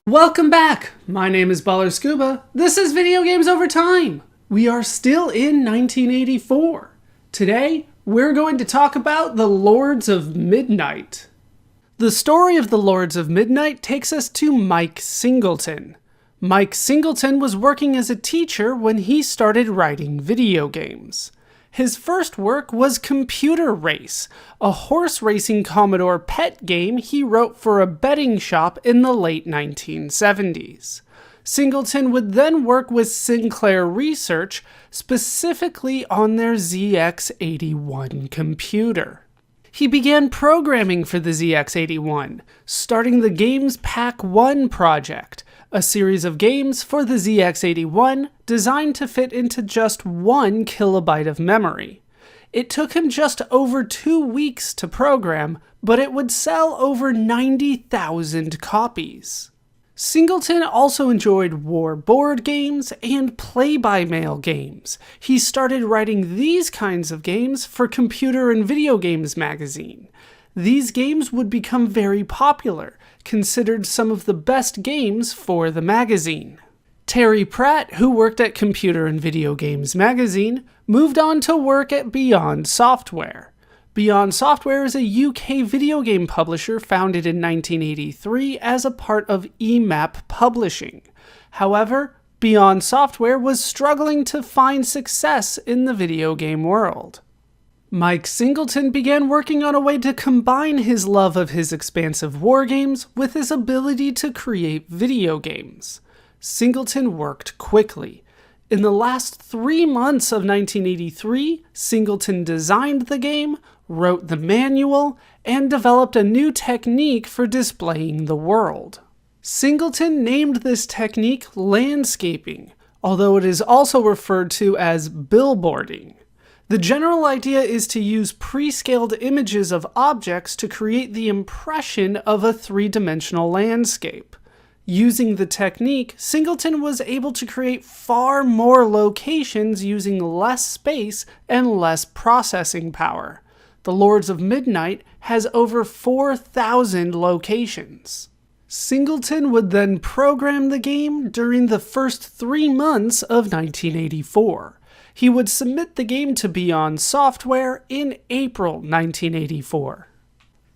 Welcome back! My name is ballerscuba. This is Video Games Over Time. We are still in 1984. Today, we're going to talk about the Lords of Midnight. The story of the Lords of Midnight takes us to Mike Singleton. Mike Singleton was working as a teacher when he started writing video games. His first work was Computer Race, a horse racing Commodore PET game he wrote for a betting shop in the late 1970s. Singleton would then work with Sinclair Research, specifically on their ZX81 computer. He began programming for the ZX81, starting the Games Pack 1 project, a series of games for the ZX81 designed to fit into just 1 kilobyte of memory. It took him just over 2 weeks to program, but it would sell over 90,000 copies. Singleton also enjoyed war board games and play-by-mail games. He started writing these kinds of games for Computer and Video Games magazine. These games would become very popular, considered some of the best games for the magazine. Terry Pratt, who worked at Computer and Video Games magazine, moved on to work at Beyond Software. Beyond Software is a UK video game publisher founded in 1983 as a part of EMAP Publishing. However, Beyond Software was struggling to find success in the video game world. Mike Singleton began working on a way to combine his love of his expansive war games with his ability to create video games. Singleton worked quickly. In the last 3 months of 1983, Singleton designed the game, wrote the manual, and developed a new technique for displaying the world. Singleton named this technique landscaping, although it is also referred to as billboarding. The general idea is to use pre-scaled images of objects to create the impression of a three-dimensional landscape. Using the technique, Singleton was able to create far more locations using less space and less processing power. The Lords of Midnight has over 4,000 locations. Singleton would then program the game during the first 3 months of 1984. He would submit the game to Beyond Software in April 1984.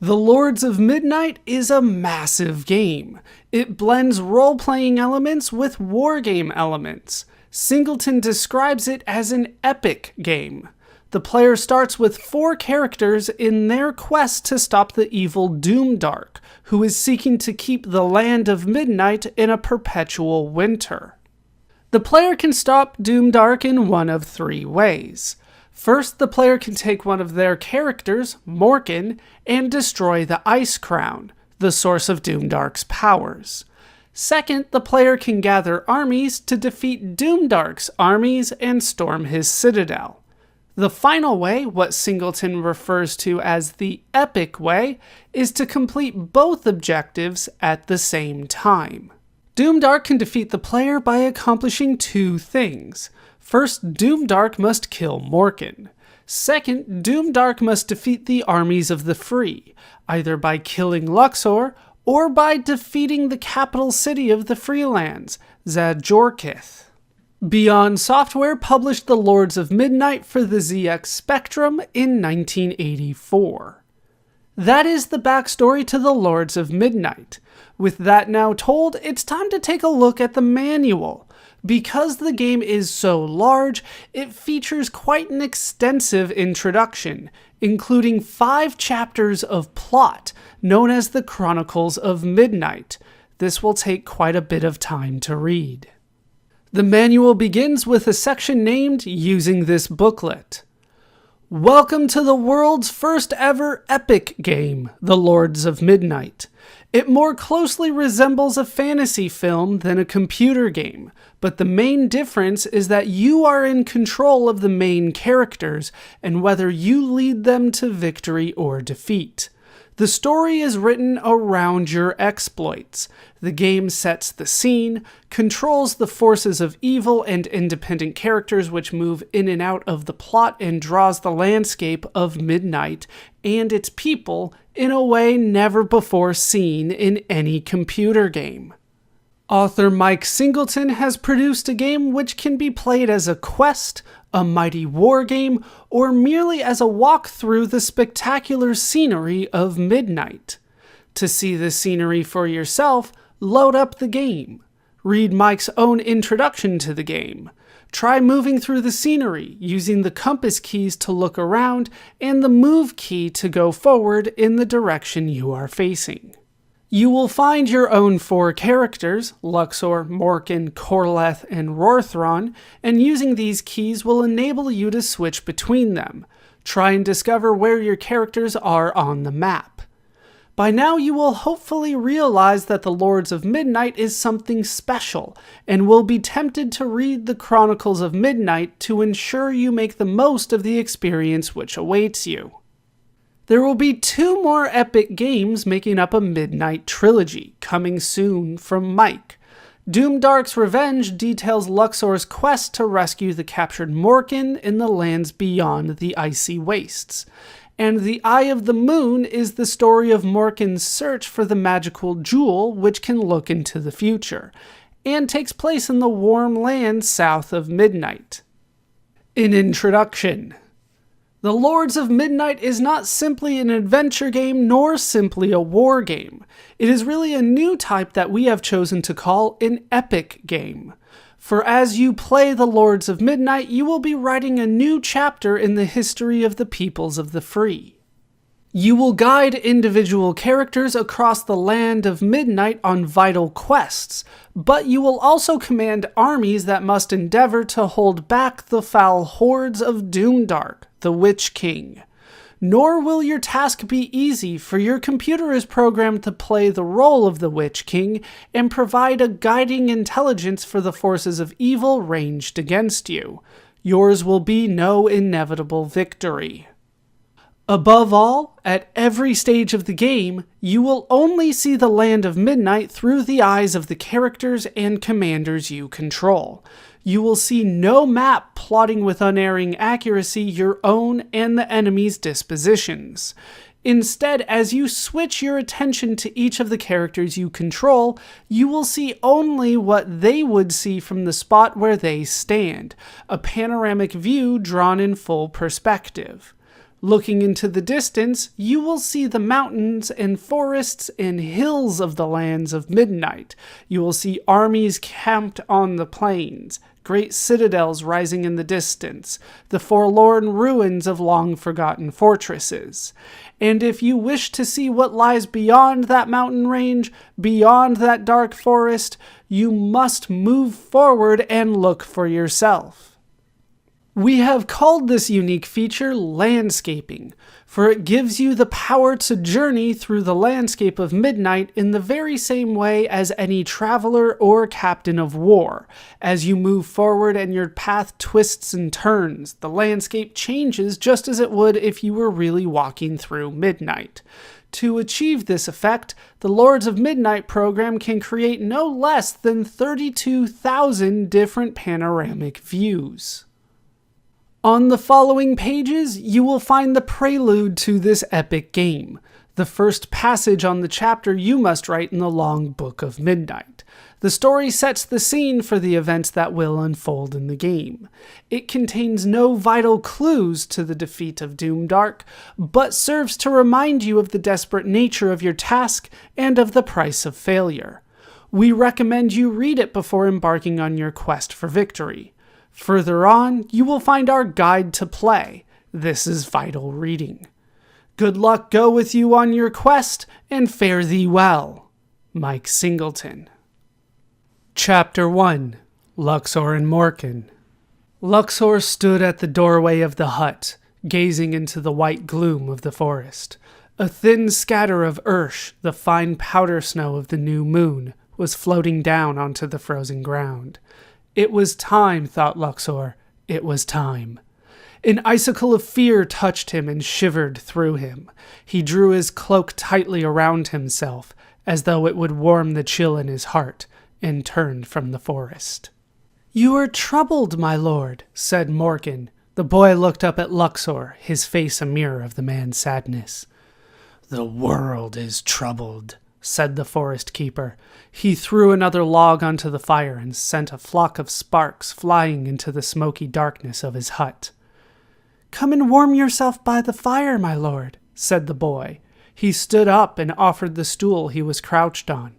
The Lords of Midnight is a massive game. It blends role-playing elements with wargame elements. Singleton describes it as an epic game. The player starts with 4 characters in their quest to stop the evil Doomdark, who is seeking to keep the Land of Midnight in a perpetual winter. The player can stop Doomdark in one of 3 ways. First, the player can take one of their characters, Morkin, and destroy the Ice Crown, the source of Doomdark's powers. Second, the player can gather armies to defeat Doomdark's armies and storm his citadel. The final way, what Singleton refers to as the epic way, is to complete both objectives at the same time. Doomdark can defeat the player by accomplishing 2 things. First, Doomdark must kill Morkin. Second, Doomdark must defeat the armies of the free, either by killing Luxor or by defeating the capital city of the Freelands, Zadjorkith. Beyond Software published The Lords of Midnight for the ZX Spectrum in 1984. That is the backstory to The Lords of Midnight. With that now told, it's time to take a look at the manual. Because the game is so large, it features quite an extensive introduction, including 5 chapters of plot, known as the Chronicles of Midnight. This will take quite a bit of time to read. The manual begins with a section named Using This Booklet. Welcome to the world's first ever epic game, The Lords of Midnight. It more closely resembles a fantasy film than a computer game, but the main difference is that you are in control of the main characters and whether you lead them to victory or defeat. The story is written around your exploits. The game sets the scene, controls the forces of evil and independent characters which move in and out of the plot and draws the landscape of Midnight and its people in a way never before seen in any computer game. Author Mike Singleton has produced a game which can be played as a quest, a mighty war game, or merely as a walk through the spectacular scenery of midnight. To see the scenery for yourself, load up the game. Read Mike's own introduction to the game. Try moving through the scenery, using the compass keys to look around and the move key to go forward in the direction you are facing. You will find your own 4 characters, Luxor, Morkin, Corleth, and Rorthron, and using these keys will enable you to switch between them. Try and discover where your characters are on the map. By now you will hopefully realize that the Lords of Midnight is something special, and will be tempted to read the Chronicles of Midnight to ensure you make the most of the experience which awaits you. There will be 2 more epic games making up a Midnight trilogy, coming soon from Mike. Doomdark's Revenge details Luxor's quest to rescue the captured Morkin in the lands beyond the icy wastes. And The Eye of the Moon is the story of Morkin's search for the magical jewel which can look into the future, and takes place in the warm lands south of Midnight. An introduction. The Lords of Midnight is not simply an adventure game nor simply a war game. It is really a new type that we have chosen to call an epic game. For as you play the Lords of Midnight, you will be writing a new chapter in the history of the peoples of the free. You will guide individual characters across the land of Midnight on vital quests, but you will also command armies that must endeavor to hold back the foul hordes of Doomdark, the Witch King. Nor will your task be easy, for your computer is programmed to play the role of the Witch King and provide a guiding intelligence for the forces of evil ranged against you. Yours will be no inevitable victory. Above all, at every stage of the game, you will only see the Land of Midnight through the eyes of the characters and commanders you control. You will see no map plotting with unerring accuracy your own and the enemy's dispositions. Instead, as you switch your attention to each of the characters you control, you will see only what they would see from the spot where they stand, a panoramic view drawn in full perspective. Looking into the distance, you will see the mountains and forests and hills of the lands of Midnight. You will see armies camped on the plains, great citadels rising in the distance, the forlorn ruins of long-forgotten fortresses. And if you wish to see what lies beyond that mountain range, beyond that dark forest, you must move forward and look for yourself. We have called this unique feature landscaping, for it gives you the power to journey through the landscape of Midnight in the very same way as any traveler or captain of war. As you move forward and your path twists and turns, the landscape changes just as it would if you were really walking through Midnight. To achieve this effect, the Lords of Midnight program can create no less than 32,000 different panoramic views. On the following pages, you will find the prelude to this epic game, the first passage on the chapter you must write in the long Book of Midnight. The story sets the scene for the events that will unfold in the game. It contains no vital clues to the defeat of Doomdark, but serves to remind you of the desperate nature of your task and of the price of failure. We recommend you read it before embarking on your quest for victory. Further on, you will find our guide to play. This is vital reading. Good luck go with you on your quest, and fare thee well. Mike Singleton. Chapter 1. Luxor and Morkin. Luxor stood at the doorway of the hut, gazing into the white gloom of the forest. A thin scatter of ursh, the fine powder snow of the new moon, was floating down onto the frozen ground. It was time, thought Luxor. It was time. An icicle of fear touched him and shivered through him. He drew his cloak tightly around himself, as though it would warm the chill in his heart, and turned from the forest. "You are troubled, my lord," said Morkin. The boy looked up at Luxor, his face a mirror of the man's sadness. "The world is troubled," said the forest keeper. He threw another log onto the fire and sent a flock of sparks flying into the smoky darkness of his hut. "Come and warm yourself by the fire, my lord," said the boy. He stood up and offered the stool he was crouched on.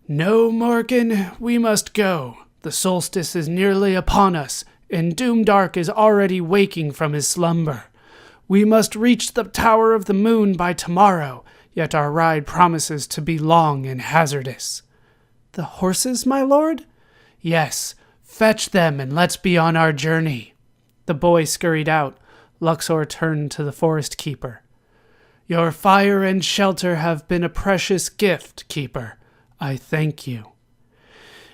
"No, Morkin, we must go. The solstice is nearly upon us, and Doomdark is already waking from his slumber. We must reach the Tower of the Moon by tomorrow, yet our ride promises to be long and hazardous." "The horses, my lord?" "Yes, fetch them and let's be on our journey." The boy scurried out. Luxor turned to the forest keeper. "Your fire and shelter have been a precious gift, keeper. I thank you."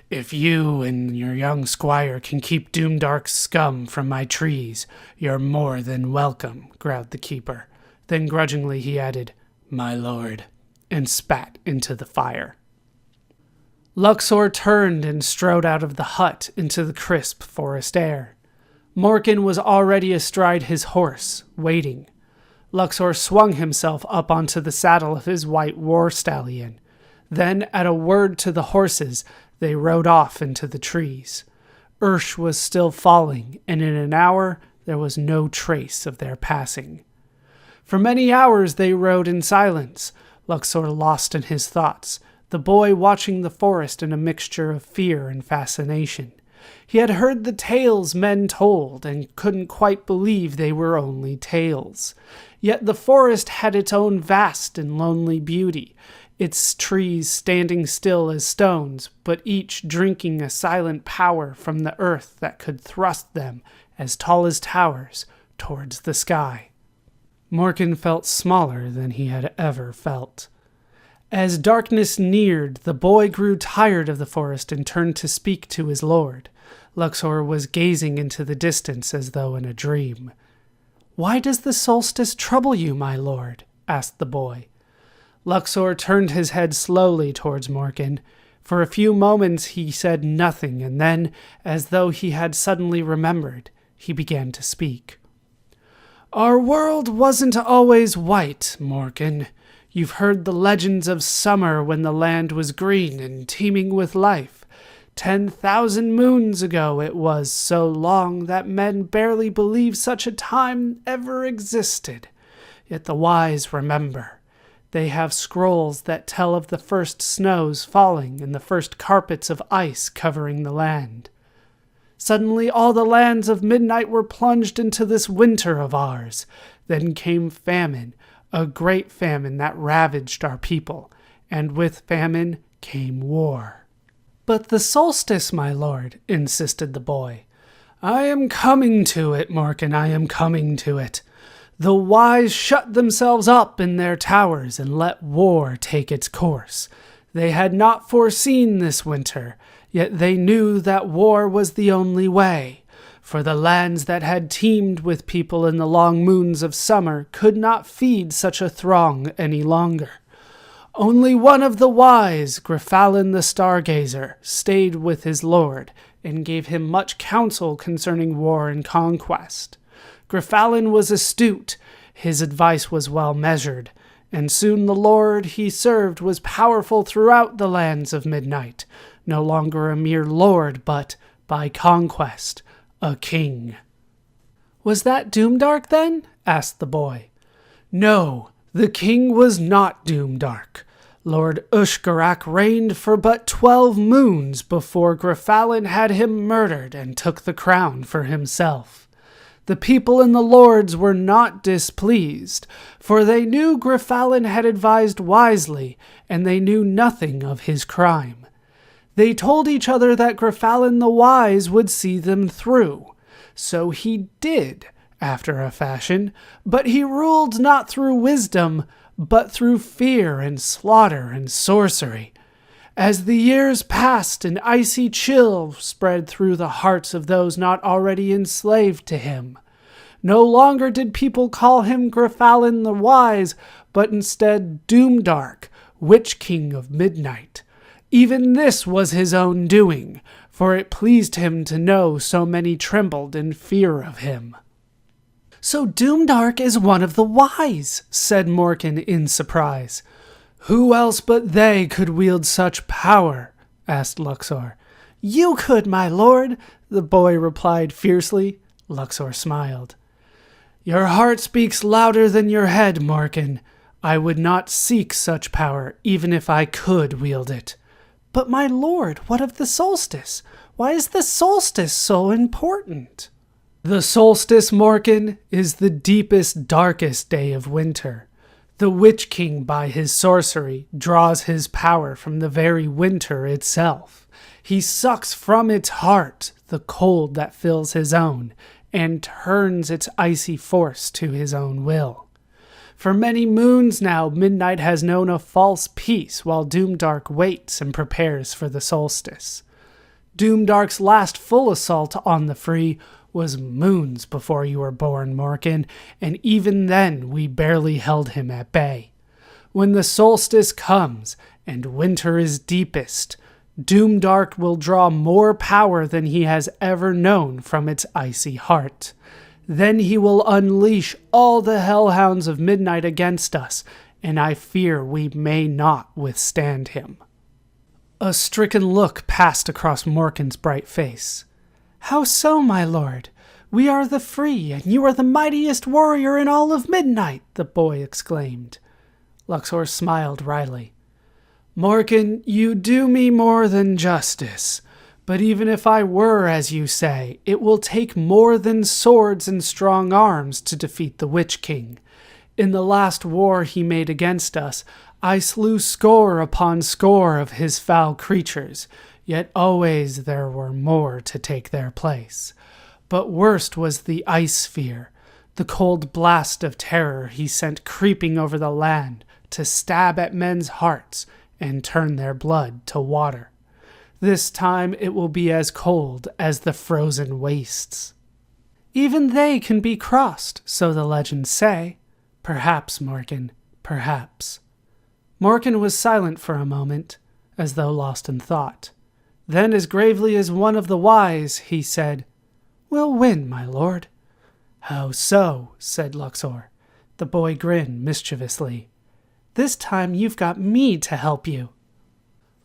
"If you and your young squire can keep Doomdark's scum from my trees, you're more than welcome," growled the keeper. Then grudgingly he added, "My lord," and spat into the fire. Luxor turned and strode out of the hut into the crisp forest air. Morkin was already astride his horse, waiting. Luxor swung himself up onto the saddle of his white war stallion. Then, at a word to the horses, they rode off into the trees. Ursh was still falling, and in an hour there was no trace of their passing. For many hours they rode in silence, Luxor lost in his thoughts, the boy watching the forest in a mixture of fear and fascination. He had heard the tales men told, and couldn't quite believe they were only tales. Yet the forest had its own vast and lonely beauty, its trees standing still as stones, but each drinking a silent power from the earth that could thrust them, as tall as towers, towards the sky. Morkin felt smaller than he had ever felt. As darkness neared, the boy grew tired of the forest and turned to speak to his lord. Luxor was gazing into the distance as though in a dream. "Why does the solstice trouble you, my lord?" asked the boy. Luxor turned his head slowly towards Morkin. For a few moments he said nothing, and then, as though he had suddenly remembered, he began to speak. "Our world wasn't always white, Morkin. You've heard the legends of summer when the land was green and teeming with life. 10,000 moons ago it was, so long that men barely believe such a time ever existed. Yet the wise remember. They have scrolls that tell of the first snows falling and the first carpets of ice covering the land. Suddenly all the lands of midnight were plunged into this winter of ours. Then came famine, a great famine that ravaged our people, and with famine came war." "But the solstice, my lord," insisted the boy. "I am coming to it, Morkin, I am coming to it. The wise shut themselves up in their towers and let war take its course. They had not foreseen this winter, yet they knew that war was the only way, for the lands that had teemed with people in the long moons of summer could not feed such a throng any longer. Only one of the wise, Grifalin the Stargazer, stayed with his lord and gave him much counsel concerning war and conquest. Grifalin was astute, his advice was well measured, and soon the lord he served was powerful throughout the lands of midnight, no longer a mere lord, but, by conquest, a king." "Was that Doomdark, then?" asked the boy. "No, the king was not Doomdark. Lord Ushgarak reigned for but 12 moons before Grifalin had him murdered and took the crown for himself. The people and the lords were not displeased, for they knew Grifalin had advised wisely, and they knew nothing of his crime. They told each other that Grifalin the Wise would see them through. So he did, after a fashion, but he ruled not through wisdom, but through fear and slaughter and sorcery. As the years passed, an icy chill spread through the hearts of those not already enslaved to him. No longer did people call him Grifalin the Wise, but instead Doomdark, Witch King of Midnight. Even this was his own doing, for it pleased him to know so many trembled in fear of him." "So Doomdark is one of the wise," said Morkin in surprise. Who else but they could wield such power? Asked Luxor. You could, my lord, the boy replied fiercely. Luxor smiled. Your heart speaks louder than your head, Morkin. I would not seek such power, even if I could wield it. But my lord, what of the solstice? Why is the solstice so important? The solstice, Morkin, is the deepest, darkest day of winter. The Witch King, by his sorcery, draws his power from the very winter itself. He sucks from its heart the cold that fills his own, and turns its icy force to his own will. For many moons now, midnight has known a false peace while Doomdark waits and prepares for the solstice. Doomdark's last full assault on the free was moons before you were born, Morkin, and even then we barely held him at bay. When the solstice comes and winter is deepest, Doomdark will draw more power than he has ever known from its icy heart. Then he will unleash all the hellhounds of midnight against us, and I fear we may not withstand him. A stricken look passed across Morkin's bright face. How so, my lord? We are the free, and you are the mightiest warrior in all of midnight, the boy exclaimed. Luxor smiled wryly. Morkin, you do me more than justice. But even if I were, as you say, it will take more than swords and strong arms to defeat the Witch King. In the last war he made against us, I slew score upon score of his foul creatures, yet always there were more to take their place. But worst was the ice sphere, the cold blast of terror he sent creeping over the land to stab at men's hearts and turn their blood to water. This time it will be as cold as the frozen wastes. Even they can be crossed, so the legends say. Perhaps, Morkin, perhaps. Morkin was silent for a moment, as though lost in thought. Then, as gravely as one of the wise, he said, We'll win, my lord. How so? Said Luxor. The boy grinned mischievously. This time you've got me to help you.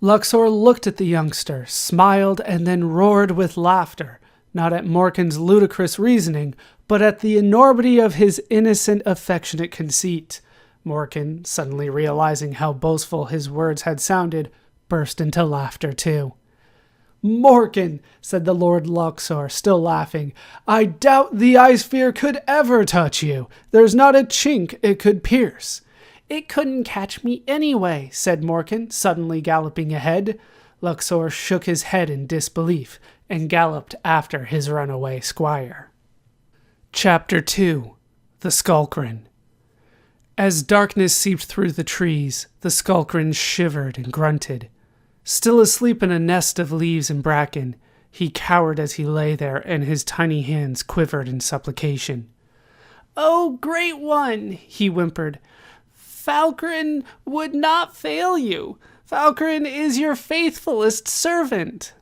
Luxor looked at the youngster, smiled, and then roared with laughter, not at Morkin's ludicrous reasoning, but at the enormity of his innocent, affectionate conceit. Morkin, suddenly realizing how boastful his words had sounded, burst into laughter too. Morkin, said the Lord Luxor, still laughing, I doubt the ice sphere could ever touch you. There's not a chink it could pierce. It couldn't catch me anyway, said Morkin, suddenly galloping ahead. Luxor shook his head in disbelief and galloped after his runaway squire. Chapter 2. The Skalkrin. As darkness seeped through the trees, the Skalkrin shivered and grunted. Still asleep in a nest of leaves and bracken, he cowered as he lay there, and his tiny hands quivered in supplication. Oh, great one, he whimpered. Skalkrin would not fail you. Skalkrin is your faithfulest servant.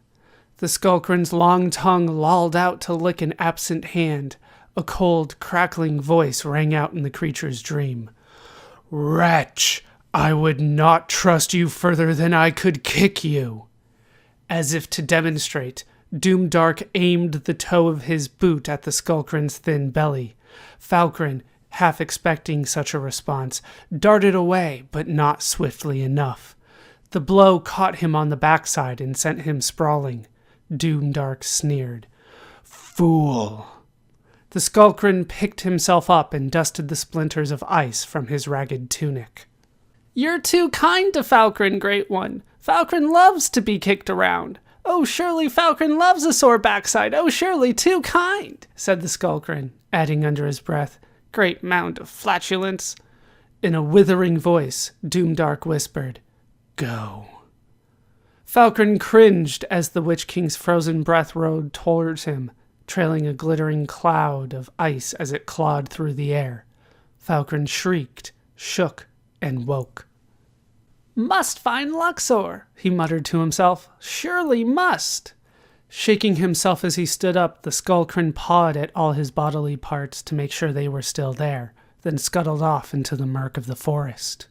The Skalkrin's long tongue lolled out to lick an absent hand. A cold, crackling voice rang out in the creature's dream. Wretch, I would not trust you further than I could kick you. As if to demonstrate, Doomdark aimed the toe of his boot at the Skalkrin's thin belly. Skalkrin, half expecting such a response, darted away, but not swiftly enough. The blow caught him on the backside and sent him sprawling. Doomdark sneered. Fool! The Skalkrin picked himself up and dusted the splinters of ice from his ragged tunic. You're too kind to Skalkrin, Great One. Skalkrin loves to be kicked around. Oh, surely Skalkrin loves a sore backside. Oh, surely too kind, said the Skalkrin, adding under his breath, Great mound of flatulence. In a withering voice, Doomdark whispered, Go. Skalkrin cringed as the Witch King's frozen breath rode towards him, trailing a glittering cloud of ice as it clawed through the air. Skalkrin shrieked, shook, and woke. Must find Luxor, he muttered to himself. Surely must. Shaking himself as he stood up, the Skalkrin pawed at all his bodily parts to make sure they were still there, then scuttled off into the murk of the forest.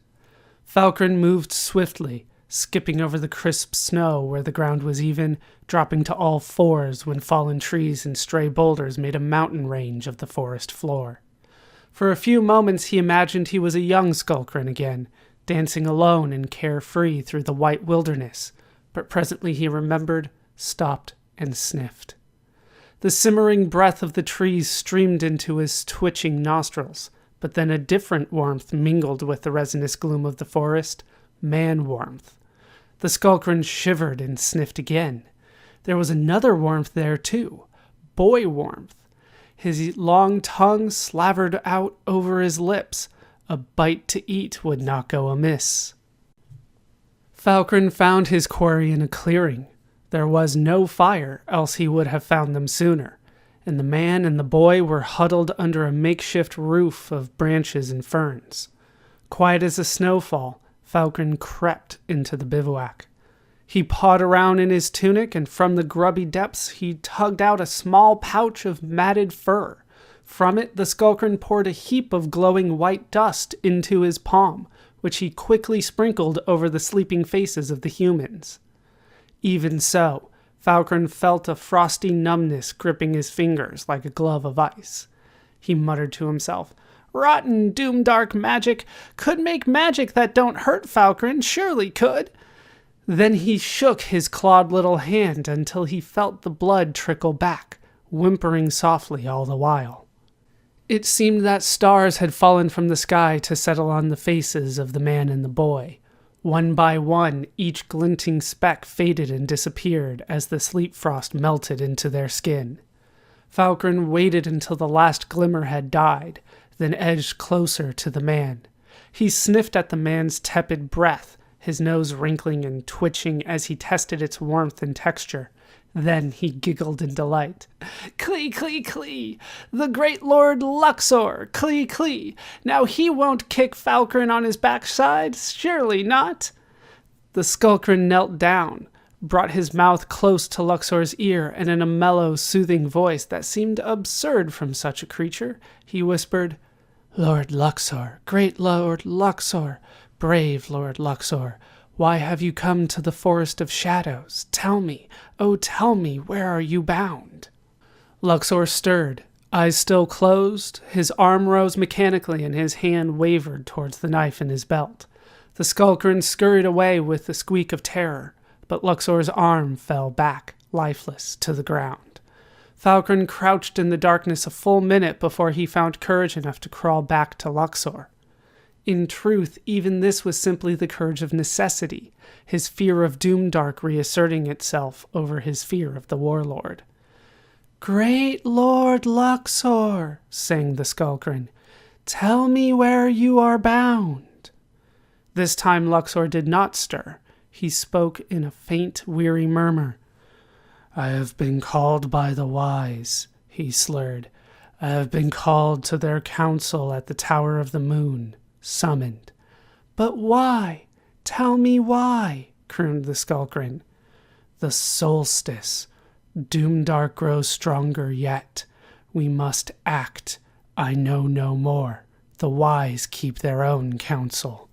Skalkrin moved swiftly, skipping over the crisp snow where the ground was even, dropping to all fours when fallen trees and stray boulders made a mountain range of the forest floor. For a few moments he imagined he was a young Skalkrin again, dancing alone and carefree through the white wilderness, but presently he remembered, stopped, and sniffed. The simmering breath of the trees streamed into his twitching nostrils, but then a different warmth mingled with the resinous gloom of the forest, man-warmth. The Skalkrin shivered and sniffed again. There was another warmth there, too, boy-warmth. His long tongue slavered out over his lips. A bite to eat would not go amiss. Skalkrin found his quarry in a clearing. There was no fire, else he would have found them sooner, and the man and the boy were huddled under a makeshift roof of branches and ferns. Quiet as a snowfall, Skalkrin crept into the bivouac. He pawed around in his tunic, and from the grubby depths he tugged out a small pouch of matted fur. From it the Skalkrin poured a heap of glowing white dust into his palm, which he quickly sprinkled over the sleeping faces of the humans. Even so, Skalkrin felt a frosty numbness gripping his fingers like a glove of ice. He muttered to himself, "Rotten Doomdark magic! Could make magic that don't hurt, Skalkrin, surely could!" Then he shook his clawed little hand until he felt the blood trickle back, whimpering softly all the while. It seemed that stars had fallen from the sky to settle on the faces of the man and the boy. One by one, each glinting speck faded and disappeared as the sleep frost melted into their skin. Skalkrin waited until the last glimmer had died, then edged closer to the man. He sniffed at the man's tepid breath, his nose wrinkling and twitching as he tested its warmth and texture. Then he giggled in delight. "Klee, klee, klee! The great Lord Luxor! Klee, klee! Now he won't kick Skalkrin on his backside, surely not!" The Skalkrin knelt down, brought his mouth close to Luxor's ear, and in a mellow, soothing voice that seemed absurd from such a creature, he whispered, "Lord Luxor, great Lord Luxor, brave Lord Luxor, why have you come to the Forest of Shadows? Tell me, oh tell me, where are you bound?" Luxor stirred, eyes still closed, his arm rose mechanically and his hand wavered towards the knife in his belt. The Skalkrin scurried away with a squeak of terror, but Luxor's arm fell back, lifeless, to the ground. Skalkrin crouched in the darkness a full minute before he found courage enough to crawl back to Luxor. In truth, even this was simply the courage of necessity, his fear of Doomdark reasserting itself over his fear of the warlord. "Great Lord Luxor," sang the Skalkrin, "tell me where you are bound." This time Luxor did not stir. He spoke in a faint, weary murmur. "I have been called by the wise," he slurred. "I have been called to their council at the Tower of the Moon. Summoned." "But why? Tell me why," crooned the Skalkrin. "The Solstice. Doomdark grows stronger yet. We must act. I know no more. The wise keep their own counsel."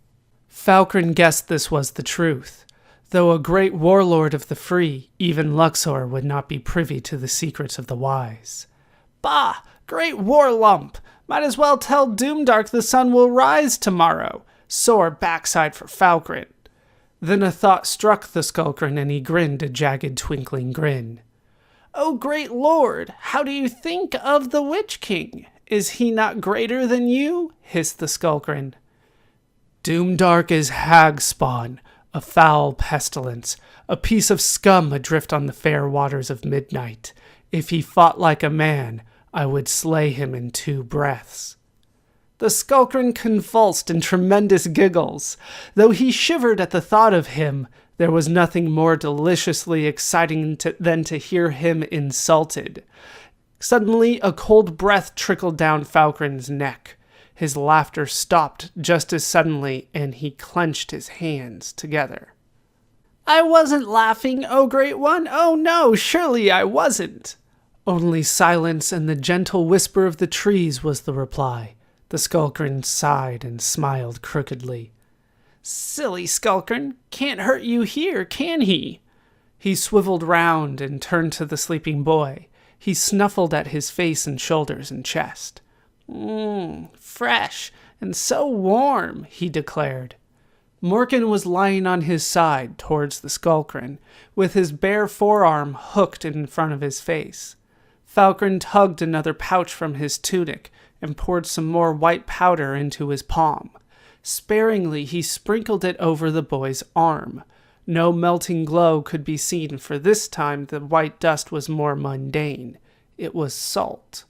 Skalkrin guessed this was the truth. Though a great warlord of the free, even Luxor would not be privy to the secrets of the wise. "Bah! Great war lump! Might as well tell Doomdark the sun will rise tomorrow. Sore backside for Skalkrin." Then a thought struck the Skalkrin and he grinned a jagged twinkling grin. "Oh great lord, how do you think of the Witch King? Is he not greater than you?" hissed the Skalkrin. "Doomdark is hag spawn, a foul pestilence, a piece of scum adrift on the fair waters of midnight. If he fought like a man, I would slay him in 2 breaths." The Skalkrin convulsed in tremendous giggles. Though he shivered at the thought of him, there was nothing more deliciously exciting than to hear him insulted. Suddenly, a cold breath trickled down Skalkrin's neck. His laughter stopped just as suddenly, and he clenched his hands together. "I wasn't laughing, oh great one! Oh no, surely I wasn't!" Only silence and the gentle whisper of the trees was the reply. The Skalkrin sighed and smiled crookedly. Silly Skalkrin, can't hurt you here, can he? He swiveled round and turned to the sleeping boy. He snuffled at his face and shoulders and chest. Fresh and so warm, he declared. Morkin was lying on his side towards the Skalkrin, with his bare forearm hooked in front of his face. Falkrin tugged another pouch from his tunic and poured some more white powder into his palm. Sparingly, he sprinkled it over the boy's arm. No melting glow could be seen, for this time the white dust was more mundane. It was salt.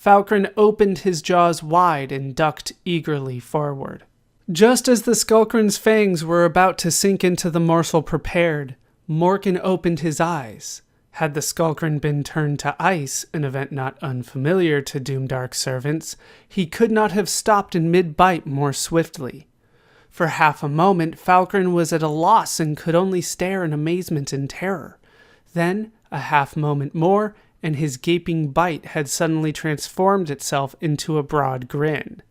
Falkrin opened his jaws wide and ducked eagerly forward. Just as the Skalkrin's fangs were about to sink into the morsel prepared, Morkin opened his eyes. Had the Skalkrin been turned to ice, an event not unfamiliar to Doomdark servants, he could not have stopped in mid-bite more swiftly. For half a moment, Falkrin was at a loss and could only stare in amazement and terror. Then, a half moment more, and his gaping bite had suddenly transformed itself into a broad grin.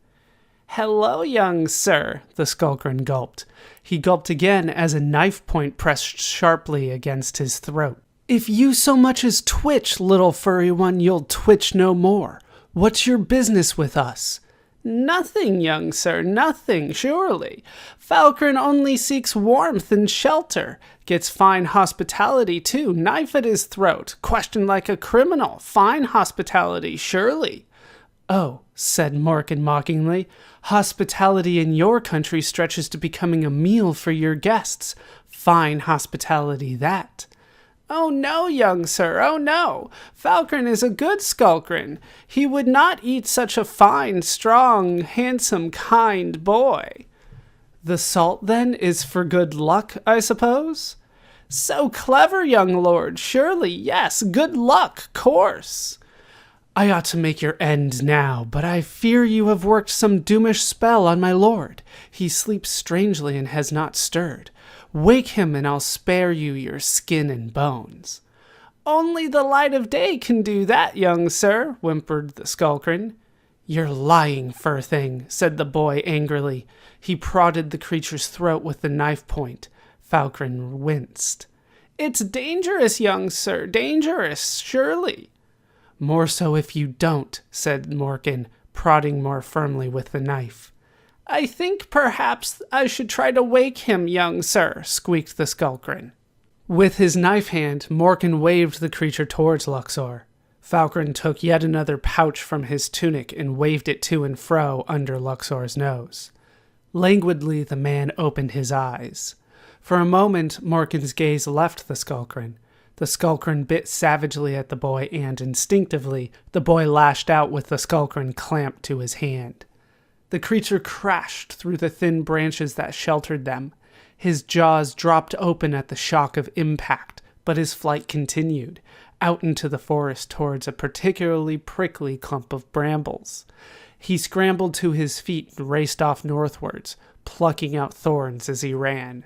"Hello, young sir," the Skalkrin gulped. He gulped again as a knife point pressed sharply against his throat. "If you so much as twitch, little furry one, you'll twitch no more. What's your business with us?" "Nothing, young sir, nothing, surely. Falkrin only seeks warmth and shelter. Gets fine hospitality, too. Knife at his throat. Questioned like a criminal. Fine hospitality, surely." "Oh," said Morkin mockingly, "hospitality in your country stretches to becoming a meal for your guests. Fine hospitality, that." "Oh no, young sir, oh no. Falkrin is a good Skalkrin. He would not eat such a fine, strong, handsome, kind boy." "The salt, then, is for good luck, I suppose?" "So clever, young lord, surely, yes, good luck, course." "I ought to make your end now, but I fear you have worked some doomish spell on my lord. He sleeps strangely and has not stirred. Wake him, and I'll spare you your skin and bones." "Only the light of day can do that, young sir," whimpered the Skalkrin. "You're lying, fur thing," said the boy angrily. He prodded the creature's throat with the knife point. Falkrin winced. "It's dangerous, young sir, dangerous, surely." "More so if you don't," said Morkin, prodding more firmly with the knife. "I think perhaps I should try to wake him, young sir," squeaked the Skalkrin. With his knife hand, Morkin waved the creature towards Luxor. Falkrin took yet another pouch from his tunic and waved it to and fro under Luxor's nose. Languidly, the man opened his eyes. For a moment, Morkin's gaze left the Skalkrin. The Skalkrin bit savagely at the boy, and instinctively, the boy lashed out with the Skalkrin clamped to his hand. The creature crashed through the thin branches that sheltered them. His jaws dropped open at the shock of impact, but his flight continued, out into the forest towards a particularly prickly clump of brambles. He scrambled to his feet and raced off northwards, plucking out thorns as he ran.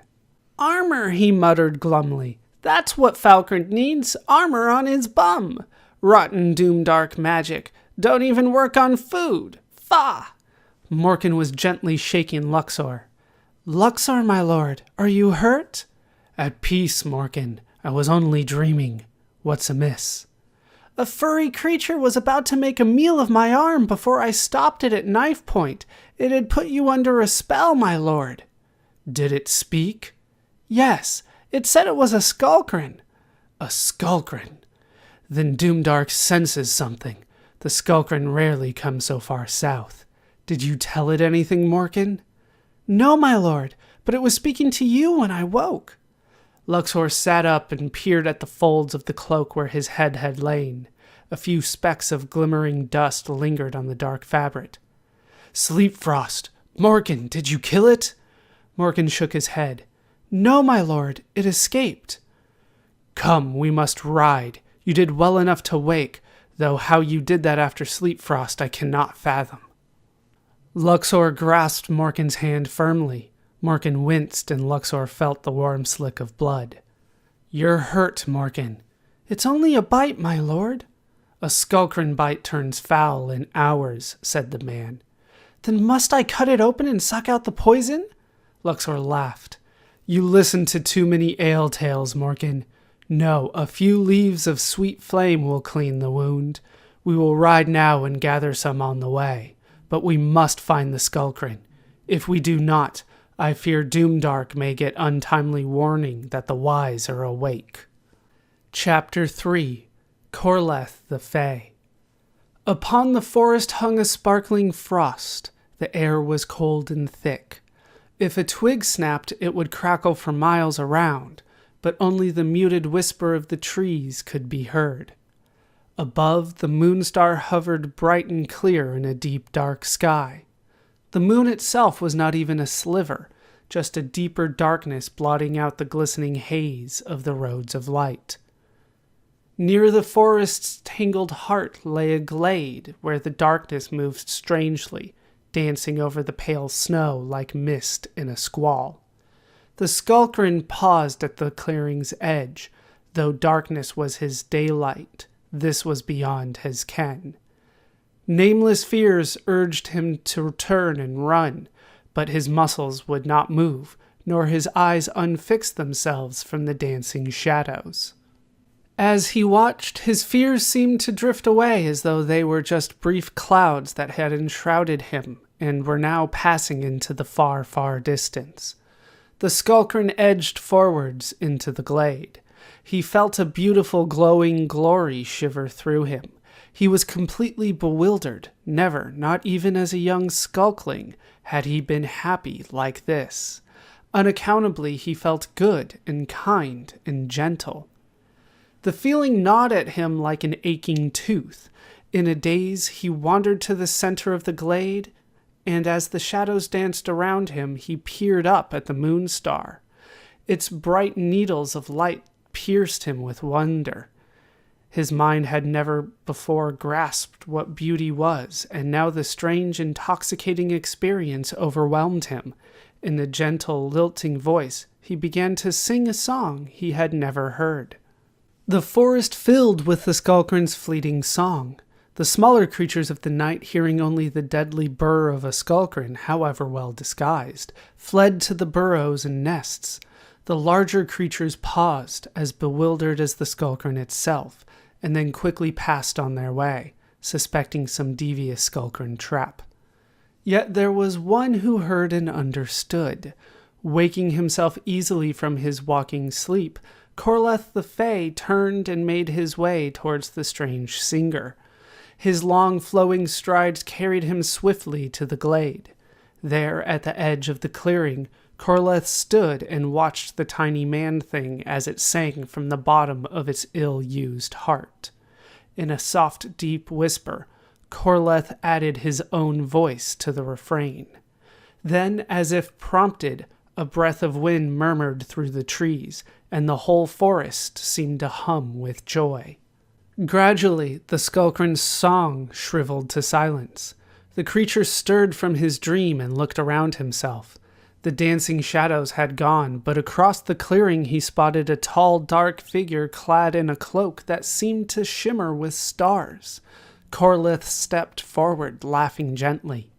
"Armor," he muttered glumly. "That's what Falkrin needs, armor on his bum. Rotten Doomdark magic. Don't even work on food. Faugh!" Morkin was gently shaking Luxor. "Luxor, my lord, are you hurt?" "At peace, Morkin. I was only dreaming. What's amiss?" "A furry creature was about to make a meal of my arm before I stopped it at knife point. It had put you under a spell, my lord." "Did it speak?" "Yes. It said it was a Skalkrin." "A Skalkrin? Then Doomdark senses something. The Skalkrin rarely come so far south. Did you tell it anything, Morkin?" "No, my lord, but it was speaking to you when I woke." Luxor sat up and peered at the folds of the cloak where his head had lain. A few specks of glimmering dust lingered on the dark fabric. "Sleep frost! Morkin, did you kill it?" Morkin shook his head. "No, my lord, it escaped." "Come, we must ride. You did well enough to wake, though how you did that after sleep frost I cannot fathom." Luxor grasped Morkin's hand firmly. Morkin winced, and Luxor felt the warm slick of blood. "You're hurt, Morkin." "It's only a bite, my lord." "A Skalkrin bite turns foul in hours," said the man. "Then must I cut it open and suck out the poison?" Luxor laughed. "You listen to too many ale tales, Morkin. No, a few leaves of sweet flame will clean the wound. We will ride now and gather some on the way, but we must find the Skalkrin. If we do not, I fear Doomdark may get untimely warning that the wise are awake." Chapter 3. Corleth the Fae. Upon the forest hung a sparkling frost. The air was cold and thick. If a twig snapped, it would crackle for miles around, but only the muted whisper of the trees could be heard. Above, the moonstar hovered bright and clear in a deep dark sky. The moon itself was not even a sliver, just a deeper darkness blotting out the glistening haze of the roads of light. Near the forest's tangled heart lay a glade where the darkness moved strangely, dancing over the pale snow like mist in a squall. The Skalkrin paused at the clearing's edge. Though darkness was his daylight, this was beyond his ken. Nameless fears urged him to turn and run, but his muscles would not move, nor his eyes unfix themselves from the dancing shadows. As he watched, his fears seemed to drift away as though they were just brief clouds that had enshrouded him and were now passing into the far, far distance. The Skalkrin edged forwards into the glade. He felt a beautiful glowing glory shiver through him. He was completely bewildered. Never, not even as a young skulkling, had he been happy like this. Unaccountably, he felt good and kind and gentle. The feeling gnawed at him like an aching tooth. In a daze, he wandered to the center of the glade, and as the shadows danced around him, he peered up at the moonstar. Its bright needles of light pierced him with wonder. His mind had never before grasped what beauty was, and now the strange, intoxicating experience overwhelmed him. In a gentle, lilting voice, he began to sing a song he had never heard. The forest filled with the Skalkrin's fleeting song. The smaller creatures of the night, hearing only the deadly burr of a Skalkrin, however well disguised, fled to the burrows and nests. The larger creatures paused, as bewildered as the Skalkrin itself, and then quickly passed on their way, suspecting some devious Skalkrin trap. Yet there was one who heard and understood. Waking himself easily from his walking sleep, Corleth the Fae turned and made his way towards the strange singer. His long flowing strides carried him swiftly to the glade. There, at the edge of the clearing, Corleth stood and watched the tiny man-thing as it sang from the bottom of its ill-used heart. In a soft, deep whisper, Corleth added his own voice to the refrain. Then, as if prompted, a breath of wind murmured through the trees, and the whole forest seemed to hum with joy. Gradually, the Skalkrin's song shriveled to silence. The creature stirred from his dream and looked around himself. The dancing shadows had gone, but across the clearing he spotted a tall, dark figure clad in a cloak that seemed to shimmer with stars. Corleth stepped forward, laughing gently.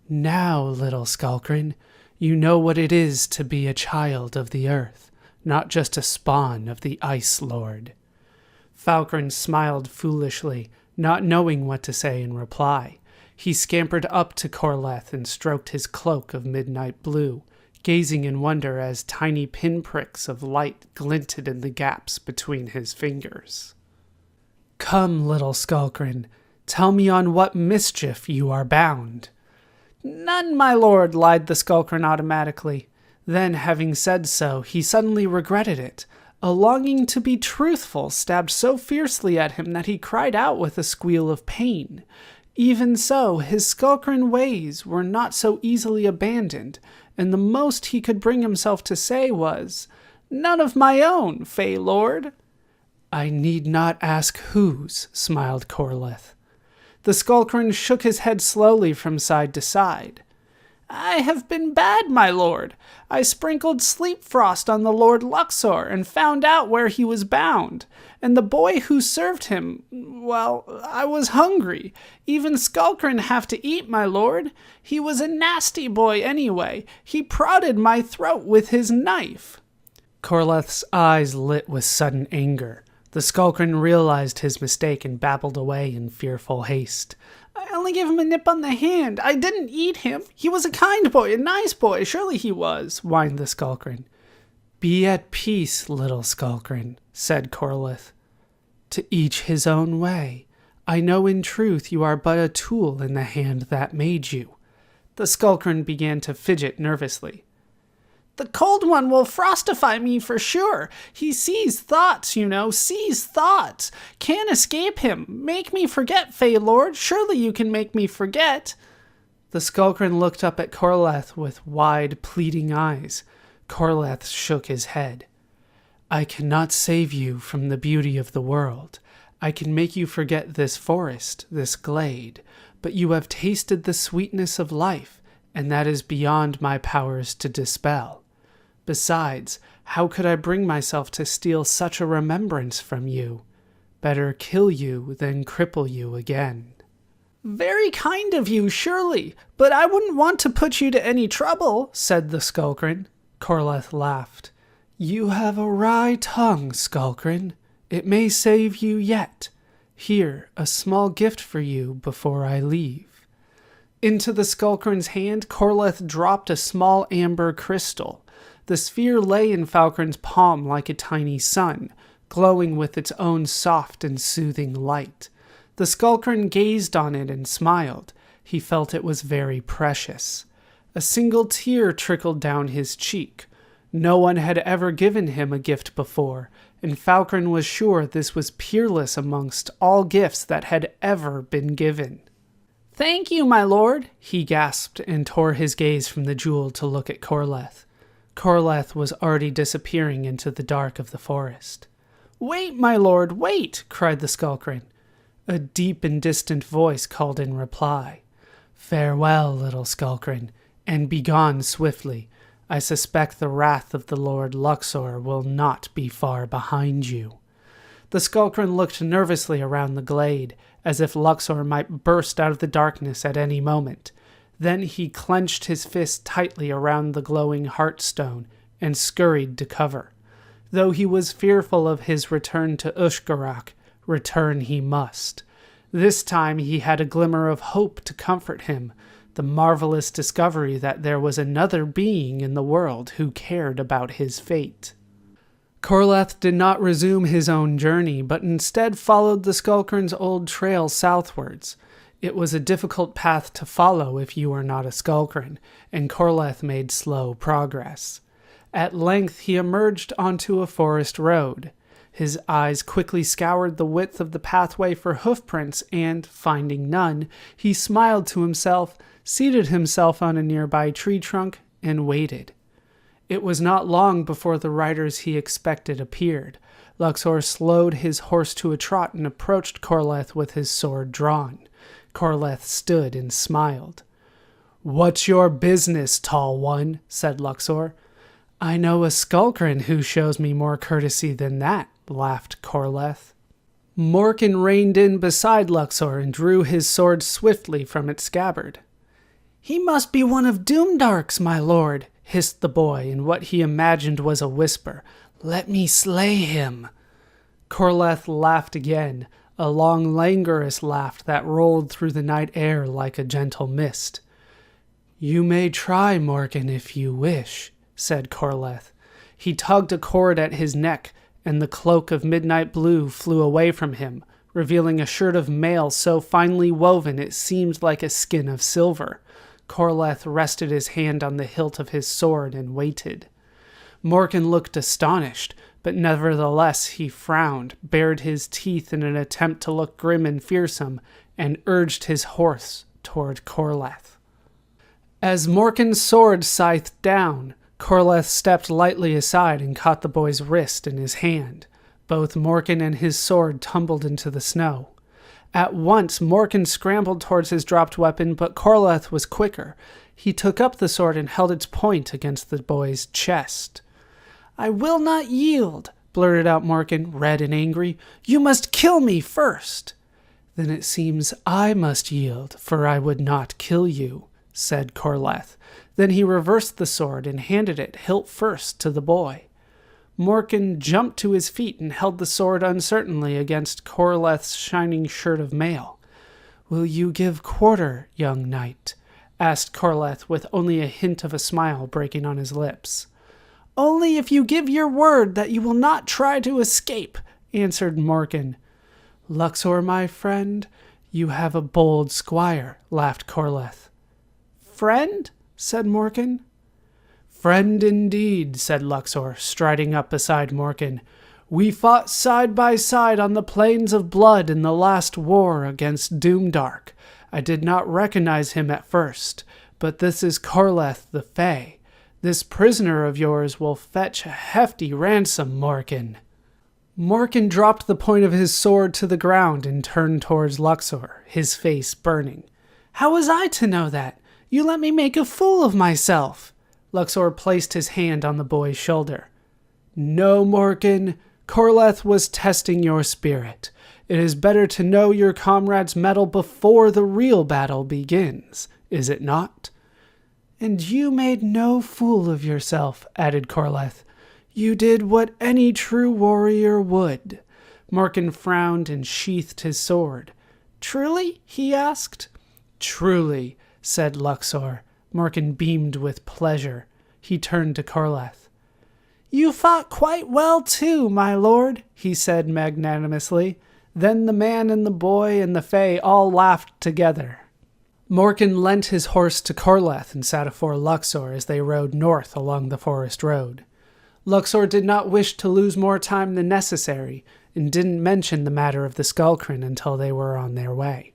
"Now, little Skalkrin, you know what it is to be a child of the earth, not just a spawn of the Ice Lord." Falkrin smiled foolishly, not knowing what to say in reply. He scampered up to Corleth and stroked his cloak of midnight blue, gazing in wonder as tiny pinpricks of light glinted in the gaps between his fingers. "Come, little Skalkrin, tell me on what mischief you are bound." "None, my lord," lied the Skalkrin automatically. Then, having said so, he suddenly regretted it. A longing to be truthful stabbed so fiercely at him that he cried out with a squeal of pain. Even so, his Skalkrin ways were not so easily abandoned, and the most he could bring himself to say was, "None of my own, Fey Lord." "I need not ask whose," smiled Corleth. The Skalkrin shook his head slowly from side to side. "I have been bad, my lord. I sprinkled sleep frost on the Lord Luxor and found out where he was bound. and the boy who served him, well, I was hungry. Even Skalkrin have to eat, my lord. He was a nasty boy anyway. He prodded my throat with his knife." Corleth's eyes lit with sudden anger. The Skalkrin realized his mistake and babbled away in fearful haste. "I only gave him a nip on the hand. I didn't eat him. He was a kind boy, a nice boy. Surely he was," whined the Skalkrin. "Be at peace, little Skalkrin," said Corleth. "To each his own way. I know in truth you are but a tool in the hand that made you." The Skalkrin began to fidget nervously. "The cold one will frostify me for sure. He sees thoughts, sees thoughts. Can't escape him. Make me forget, Fey Lord. Surely you can make me forget." The Skalkrin looked up at Corleth with wide, pleading eyes. Corleth shook his head. "I cannot save you from the beauty of the world. I can make you forget this forest, this glade, but you have tasted the sweetness of life, and that is beyond my powers to dispel. Besides, how could I bring myself to steal such a remembrance from you? Better kill you than cripple you again." "Very kind of you, surely, but I wouldn't want to put you to any trouble," said the Skalkrin. Corleth laughed. "You have a wry tongue, Skalkrin. It may save you yet. Here, a small gift for you before I leave." Into the Skalkrin's hand, Corleth dropped a small amber crystal. The sphere lay in Falkrin's palm like a tiny sun, glowing with its own soft and soothing light. The Skalkrin gazed on it and smiled. He felt it was very precious. A single tear trickled down his cheek. No one had ever given him a gift before, and Falkrin was sure this was peerless amongst all gifts that had ever been given. "Thank you, my lord," he gasped and tore his gaze from the jewel to look at Corleth. Corleth was already disappearing into the dark of the forest. "Wait, my lord, wait!" cried the Skalkrin. A deep and distant voice called in reply. "Farewell, little Skalkrin, and begone swiftly. I suspect the wrath of the Lord Luxor will not be far behind you." The Skalkrin looked nervously around the glade, as if Luxor might burst out of the darkness at any moment. Then he clenched his fist tightly around the glowing heartstone and scurried to cover. Though he was fearful of his return to Ushgarak, return he must. This time he had a glimmer of hope to comfort him, the marvelous discovery that there was another being in the world who cared about his fate. Corleth did not resume his own journey, but instead followed the Skalkrin's old trail southwards. It was a difficult path to follow if you were not a Skalkrin, and Corleth made slow progress. At length he emerged onto a forest road. His eyes quickly scoured the width of the pathway for hoofprints and, finding none, he smiled to himself, seated himself on a nearby tree trunk, and waited. It was not long before the riders he expected appeared. Luxor slowed his horse to a trot and approached Corleth with his sword drawn. Corleth stood and smiled. "What's your business, tall one?" said Luxor. "I know a Skalkrin who shows me more courtesy than that," laughed Corleth. Morkin reined in beside Luxor and drew his sword swiftly from its scabbard. "He must be one of Doomdark's, my lord," hissed the boy in what he imagined was a whisper. "Let me slay him." Corleth laughed again, a long languorous laugh that rolled through the night air like a gentle mist. "You may try, Morkin, if you wish," said Corleth. He tugged a cord at his neck, and the cloak of midnight blue flew away from him, revealing a shirt of mail so finely woven it seemed like a skin of silver. Corleth rested his hand on the hilt of his sword and waited. Morkin looked astonished, but nevertheless he frowned, bared his teeth in an attempt to look grim and fearsome, and urged his horse toward Corleth. As Morkin's sword scythed down, Corleth stepped lightly aside and caught the boy's wrist in his hand. Both Morkin and his sword tumbled into the snow. At once Morkin scrambled towards his dropped weapon, but Corleth was quicker. He took up the sword and held its point against the boy's chest. "I will not yield," blurted out Morkin, red and angry. "You must kill me first." "Then it seems I must yield, for I would not kill you," said Corleth. Then he reversed the sword and handed it hilt first to the boy. Morkin jumped to his feet and held the sword uncertainly against Corleth's shining shirt of mail. "Will you give quarter, young knight?" asked Corleth, with only a hint of a smile breaking on his lips. "Only if you give your word that you will not try to escape," answered Morkin. "Luxor, my friend, you have a bold squire," laughed Corleth. "Friend?" said Morkin. "Friend indeed," said Luxor, striding up beside Morkin. "We fought side by side on the plains of blood in the last war against Doomdark. I did not recognize him at first, but this is Corleth the Fey. This prisoner of yours will fetch a hefty ransom, Morkin." Morkin dropped the point of his sword to the ground and turned towards Luxor, his face burning. "How was I to know that? You let me make a fool of myself." Luxor placed his hand on the boy's shoulder. "No, Morkin. Corleth was testing your spirit. It is better to know your comrade's mettle before the real battle begins, is it not?" "And you made no fool of yourself," added Corleth. "You did what any true warrior would." Morkin frowned and sheathed his sword. "Truly?" he asked. "Truly," said Luxor. Morkin beamed with pleasure. He turned to Corleth. "You fought quite well too, my lord," he said magnanimously. Then the man and the boy and the Fey all laughed together. Morkin lent his horse to Corleth and sat afore Luxor as they rode north along the forest road. Luxor did not wish to lose more time than necessary, and didn't mention the matter of the Skalkrin until they were on their way.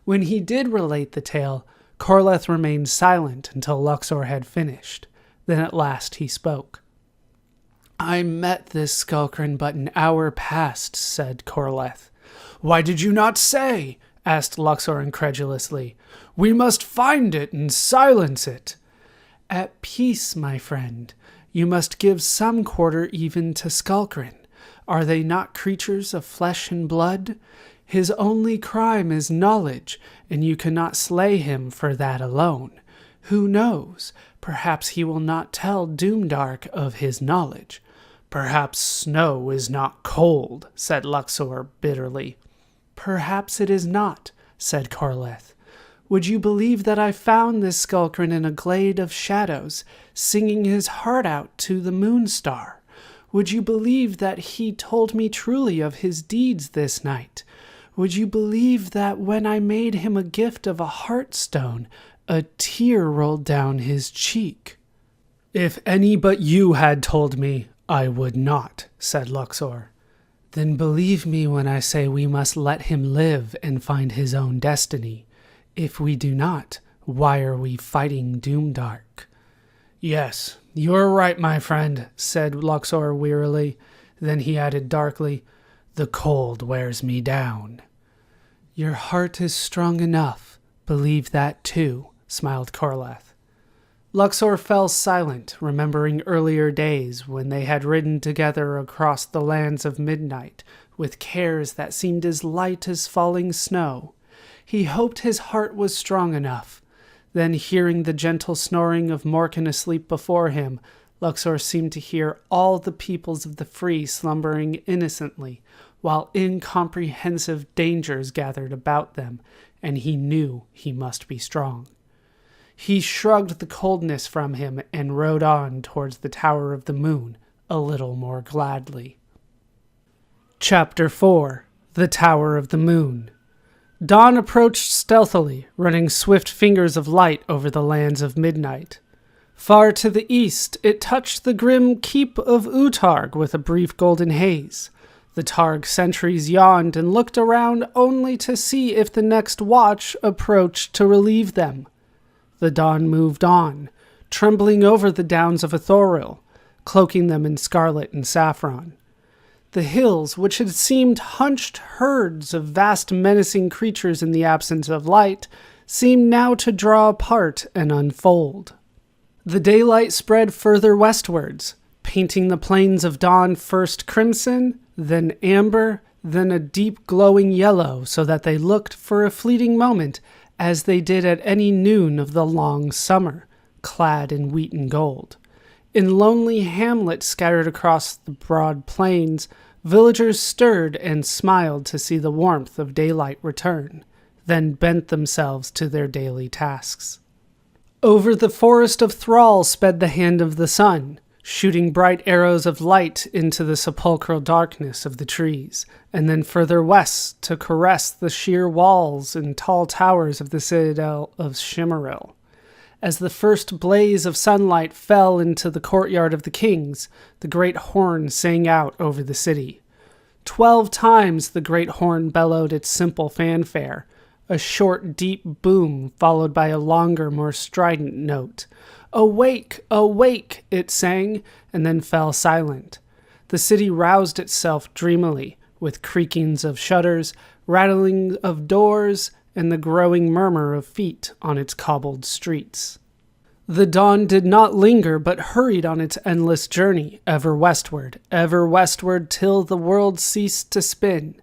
When he did relate the tale, Corleth remained silent until Luxor had finished. Then at last he spoke. "I met this Skalkrin but an hour past," said Corleth. "Why did you not say?" asked Luxor incredulously. "We must find it and silence it." "At peace, my friend. You must give some quarter even to Skalkrin. Are they not creatures of flesh and blood? His only crime is knowledge, and you cannot slay him for that alone. Who knows? Perhaps he will not tell Doomdark of his knowledge." "Perhaps snow is not cold," said Luxor bitterly. "Perhaps it is not," said Corleth. "Would you believe that I found this Skalkrin in a glade of shadows, singing his heart out to the moon star? Would you believe that he told me truly of his deeds this night? Would you believe that when I made him a gift of a heartstone, a tear rolled down his cheek?" "If any but you had told me, I would not," said Luxor. "Then believe me when I say we must let him live and find his own destiny. If we do not, why are we fighting Doomdark?" "Yes, you're right, my friend," said Luxor wearily. Then he added darkly, "The cold wears me down." "Your heart is strong enough. Believe that too," smiled Corleth. Luxor fell silent, remembering earlier days when they had ridden together across the lands of midnight, with cares that seemed as light as falling snow. He hoped his heart was strong enough. Then, hearing the gentle snoring of Morkin asleep before him, Luxor seemed to hear all the peoples of the free slumbering innocently, while incomprehensive dangers gathered about them, and he knew he must be strong. He shrugged the coldness from him and rode on towards the Tower of the Moon a little more gladly. Chapter 4. The Tower of the Moon. Dawn approached stealthily, running swift fingers of light over the lands of midnight. Far to the east, it touched the grim keep of Utarg with a brief golden haze. The Targ sentries yawned and looked around only to see if the next watch approached to relieve them. The dawn moved on, trembling over the downs of Athoril, cloaking them in scarlet and saffron. The hills, which had seemed hunched herds of vast menacing creatures in the absence of light, seemed now to draw apart and unfold. The daylight spread further westwards, painting the plains of dawn first crimson, then amber, then a deep glowing yellow, so that they looked for a fleeting moment as they did at any noon of the long summer, clad in wheaten gold. In lonely hamlets scattered across the broad plains, villagers stirred and smiled to see the warmth of daylight return, then bent themselves to their daily tasks. Over the forest of thrall sped the hand of the sun, shooting bright arrows of light into the sepulchral darkness of the trees, and then further west to caress the sheer walls and tall towers of the citadel of Shimmeril. As the first blaze of sunlight fell into the courtyard of the kings, the great horn sang out over the city. 12 times the great horn bellowed its simple fanfare, a short, deep boom followed by a longer, more strident note. "Awake, awake," it sang, and then fell silent. The city roused itself dreamily, with creakings of shutters, rattling of doors, and the growing murmur of feet on its cobbled streets. The dawn did not linger, but hurried on its endless journey, ever westward, till the world ceased to spin.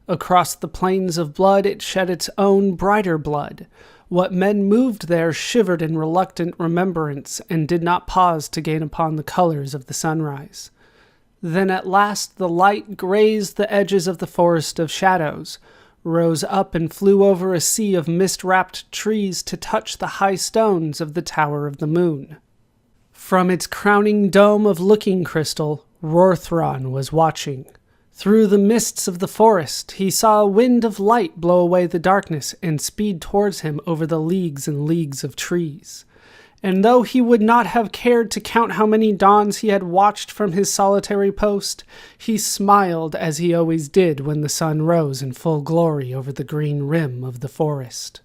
Across the plains of blood it shed its own brighter blood. What men moved there shivered in reluctant remembrance, and did not pause to gain upon the colors of the sunrise. Then at last the light grazed the edges of the forest of shadows, rose up and flew over a sea of mist-wrapped trees to touch the high stones of the Tower of the Moon. From its crowning dome of looking crystal, Rorthron was watching. Through the mists of the forest, he saw a wind of light blow away the darkness and speed towards him over the leagues and leagues of trees. And though he would not have cared to count how many dawns he had watched from his solitary post, he smiled as he always did when the sun rose in full glory over the green rim of the forest.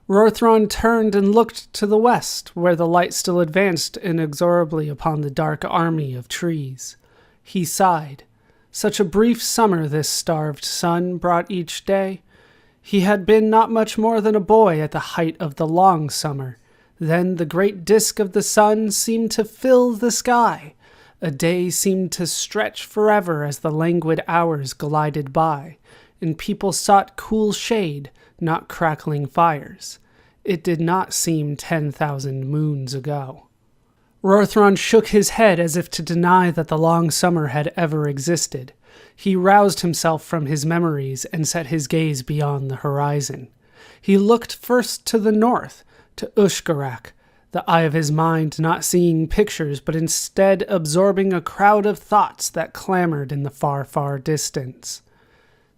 Rorthron turned and looked to the west, where the light still advanced inexorably upon the dark army of trees. He sighed. Such a brief summer this starved sun brought each day. He had been not much more than a boy at the height of the long summer. Then the great disk of the sun seemed to fill the sky. A day seemed to stretch forever as the languid hours glided by, and people sought cool shade, not crackling fires. It did not seem 10,000 moons ago. Rorthron shook his head as if to deny that the long summer had ever existed. He roused himself from his memories and set his gaze beyond the horizon. He looked first to the north, to Ushgarak, the eye of his mind not seeing pictures but instead absorbing a crowd of thoughts that clamored in the far, far distance.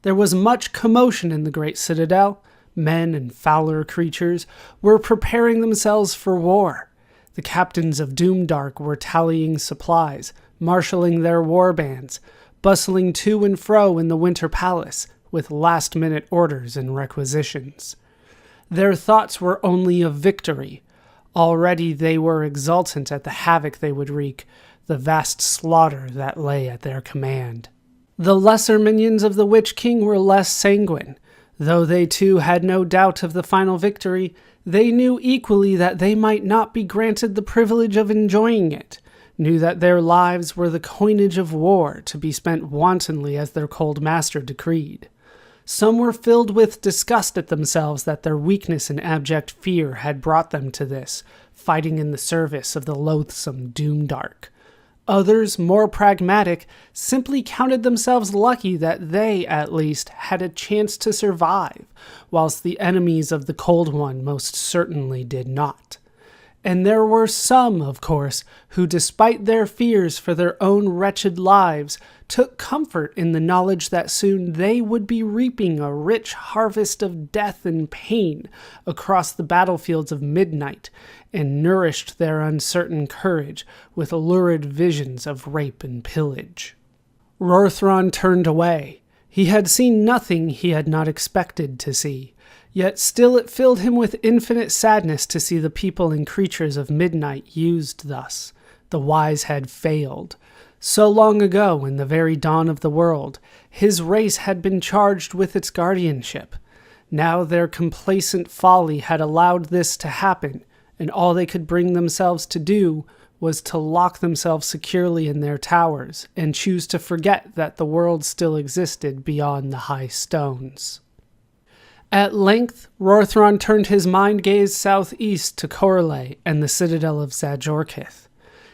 There was much commotion in the great citadel. Men and fouler creatures were preparing themselves for war. The captains of Doomdark were tallying supplies, marshalling their war bands, bustling to and fro in the Winter Palace with last-minute orders and requisitions. Their thoughts were only of victory. Already they were exultant at the havoc they would wreak, the vast slaughter that lay at their command. The lesser minions of the Witch King were less sanguine. Though they too had no doubt of the final victory, they knew equally that they might not be granted the privilege of enjoying it, knew that their lives were the coinage of war to be spent wantonly as their cold master decreed. Some were filled with disgust at themselves that their weakness and abject fear had brought them to this, fighting in the service of the loathsome Doomdark. Others, more pragmatic, simply counted themselves lucky that they, at least, had a chance to survive, whilst the enemies of the Cold One most certainly did not. And there were some, of course, who, despite their fears for their own wretched lives, took comfort in the knowledge that soon they would be reaping a rich harvest of death and pain across the battlefields of midnight, and nourished their uncertain courage with lurid visions of rape and pillage. Rorthron turned away. He had seen nothing he had not expected to see. Yet still it filled him with infinite sadness to see the people and creatures of midnight used thus. The wise had failed. So long ago, in the very dawn of the world, his race had been charged with its guardianship. Now their complacent folly had allowed this to happen, and all they could bring themselves to do was to lock themselves securely in their towers and choose to forget that the world still existed beyond the high stones. At length, Rorthron turned his mind gaze southeast to Corleth and the citadel of Zajorkith.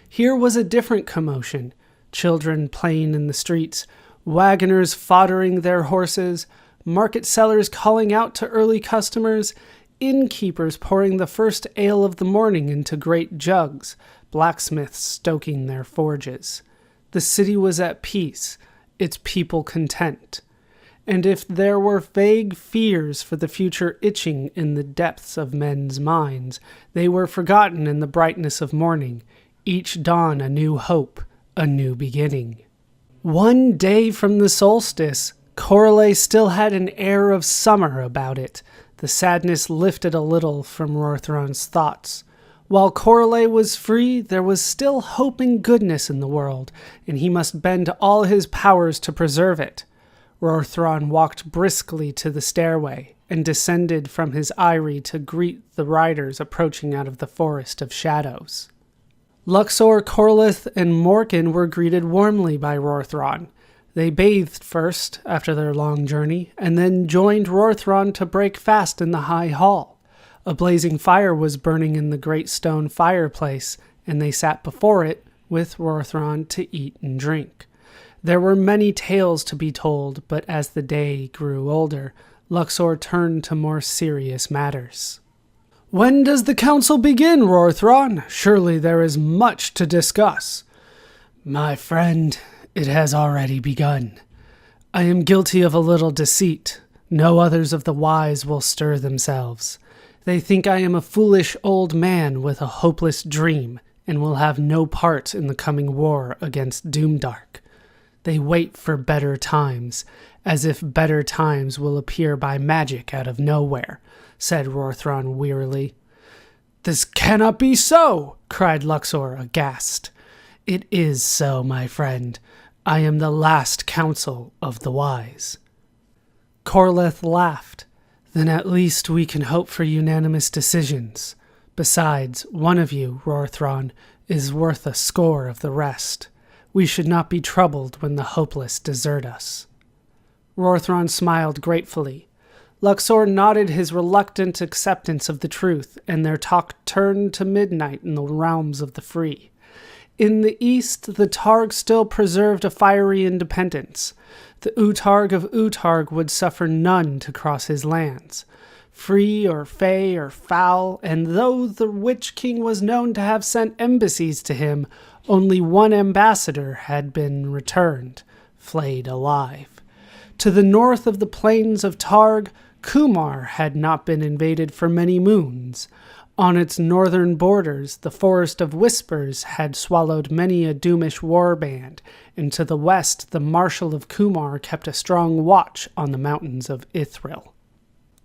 Here was a different commotion, children playing in the streets, wagoners foddering their horses, market sellers calling out to early customers, innkeepers pouring the first ale of the morning into great jugs, blacksmiths stoking their forges. The city was at peace, its people content. And if there were vague fears for the future itching in the depths of men's minds, they were forgotten in the brightness of morning, each dawn a new hope, a new beginning. One day from the solstice, Corleth still had an air of summer about it. The sadness lifted a little from Rorthron's thoughts. While Corleth was free, there was still hope and goodness in the world, and he must bend all his powers to preserve it. Rorthron walked briskly to the stairway and descended from his eyrie to greet the riders approaching out of the forest of shadows. Luxor, Corleth, and Morkin were greeted warmly by Rorthron. They bathed first, after their long journey, and then joined Rorthron to break fast in the high hall. A blazing fire was burning in the great stone fireplace, and they sat before it with Rorthron to eat and drink. There were many tales to be told, but as the day grew older, Luxor turned to more serious matters. "When does the council begin, Rorthron? Surely there is much to discuss." "My friend, it has already begun. I am guilty of a little deceit. No others of the wise will stir themselves. They think I am a foolish old man with a hopeless dream, and will have no part in the coming war against Doomdark. They wait for better times, as if better times will appear by magic out of nowhere," said Rorthron wearily. "This cannot be so!" cried Luxor, aghast. "It is so, my friend. I am the last counsel of the wise." Corleth laughed. "Then at least we can hope for unanimous decisions. Besides, one of you, Rorthron, is worth a score of the rest. We should not be troubled when the hopeless desert us." Rorthron smiled gratefully. Luxor nodded his reluctant acceptance of the truth, and their talk turned to midnight in the realms of the free. In the east, the Targ still preserved a fiery independence. The Utarg of Utarg would suffer none to cross his lands. Free or fey or foul, and though the Witch King was known to have sent embassies to him, only one ambassador had been returned, flayed alive. To the north of the plains of Targ, Kumar had not been invaded for many moons. On its northern borders, the Forest of Whispers had swallowed many a Doomish warband, and to the west, the Marshal of Kumar kept a strong watch on the mountains of Ithril.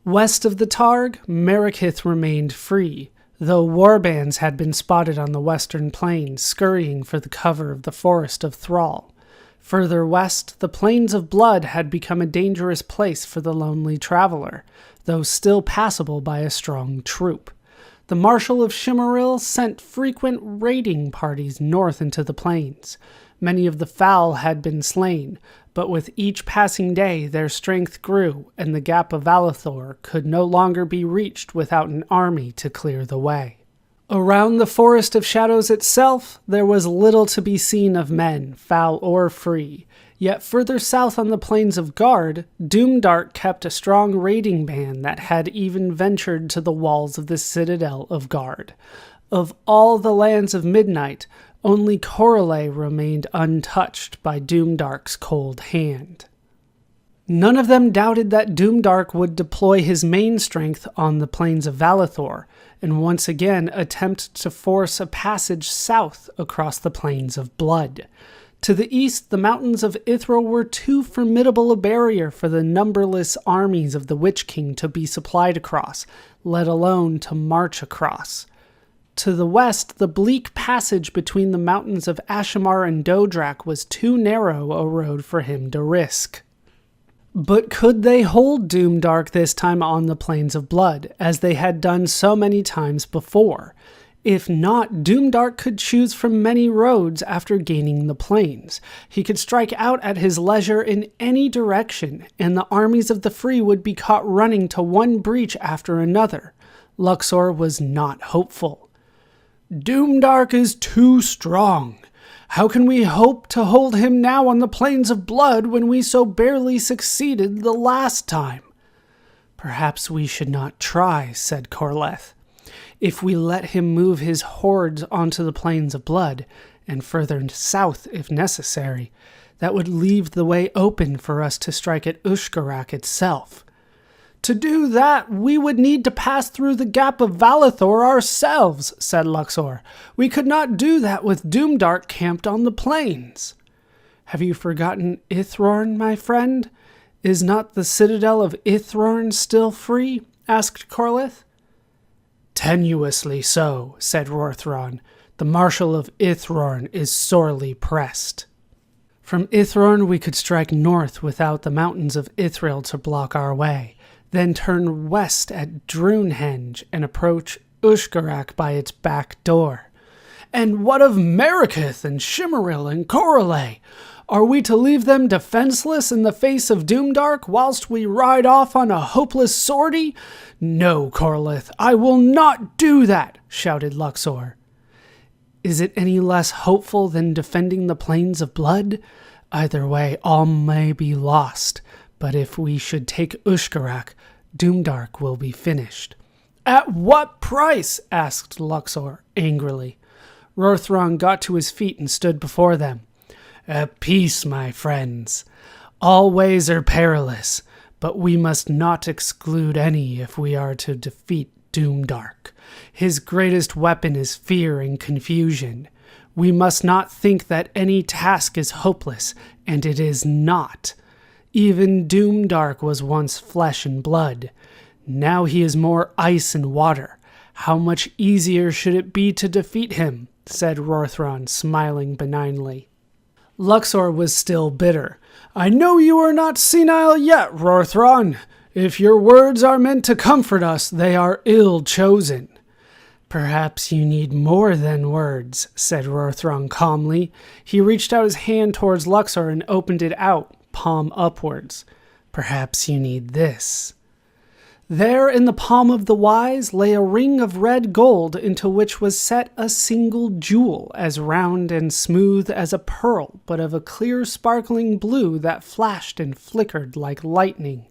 West of the Targ, Marikith remained free, though warbands had been spotted on the western plains, scurrying for the cover of the Forest of Thrall. Further west, the Plains of Blood had become a dangerous place for the lonely traveler, though still passable by a strong troop. The Marshal of Shimmeril sent frequent raiding parties north into the plains. Many of the foul had been slain, but with each passing day their strength grew, and the Gap of Valathor could no longer be reached without an army to clear the way. Around the Forest of Shadows itself, there was little to be seen of men, foul or free. Yet further south on the plains of Guard, Doomdark kept a strong raiding band that had even ventured to the walls of the citadel of Guard. Of all the lands of Midnight, only Corleth remained untouched by Doomdark's cold hand. None of them doubted that Doomdark would deploy his main strength on the plains of Valathor, and once again attempt to force a passage south across the Plains of Blood. To the east, the mountains of Ithril were too formidable a barrier for the numberless armies of the Witch King to be supplied across, let alone to march across. To the west, the bleak passage between the mountains of Ashamar and Dodrak was too narrow a road for him to risk. But could they hold Doomdark this time on the Plains of Blood, as they had done so many times before? If not, Doomdark could choose from many roads after gaining the plains. He could strike out at his leisure in any direction, and the armies of the free would be caught running to one breach after another. Luxor was not hopeful. Doomdark is too strong. How can we hope to hold him now on the plains of blood when we so barely succeeded the last time? Perhaps we should not try, said Corleth. If we let him move his hordes onto the plains of blood, and further south if necessary, that would leave the way open for us to strike at Ushkarak itself. To do that, we would need to pass through the Gap of Valathor ourselves, said Luxor. We could not do that with Doomdark camped on the plains. Have you forgotten Ithrorn, my friend? Is not the citadel of Ithrorn still free? Asked Corleth. Tenuously so, said Rorthron. The Marshal of Ithrorn is sorely pressed. From Ithrorn we could strike north without the mountains of Ithril to block our way, then turn west at Drunhenge and approach Ushkarak by its back door. And what of Mariketh and Shimmeril and Corleth? Are we to leave them defenseless in the face of Doomdark whilst we ride off on a hopeless sortie? No, Corleth, I will not do that, shouted Luxor. Is it any less hopeful than defending the plains of blood? Either way, all may be lost, but if we should take Ushkarak, Doomdark will be finished. At what price? Asked Luxor angrily. Rorthron got to his feet and stood before them. At peace, my friends. All ways are perilous, but we must not exclude any if we are to defeat Doomdark. His greatest weapon is fear and confusion. We must not think that any task is hopeless, and it is not. Even Doomdark was once flesh and blood. Now he is more ice and water. How much easier should it be to defeat him? Said Rorthron, smiling benignly. Luxor was still bitter. I know you are not senile yet, Rorthron. If your words are meant to comfort us, they are ill chosen. Perhaps you need more than words, said Rorthron calmly. He reached out his hand towards Luxor and opened it out, palm upwards. Perhaps you need this. There in the palm of the wise lay a ring of red gold into which was set a single jewel, as round and smooth as a pearl, but of a clear sparkling blue that flashed and flickered like lightning.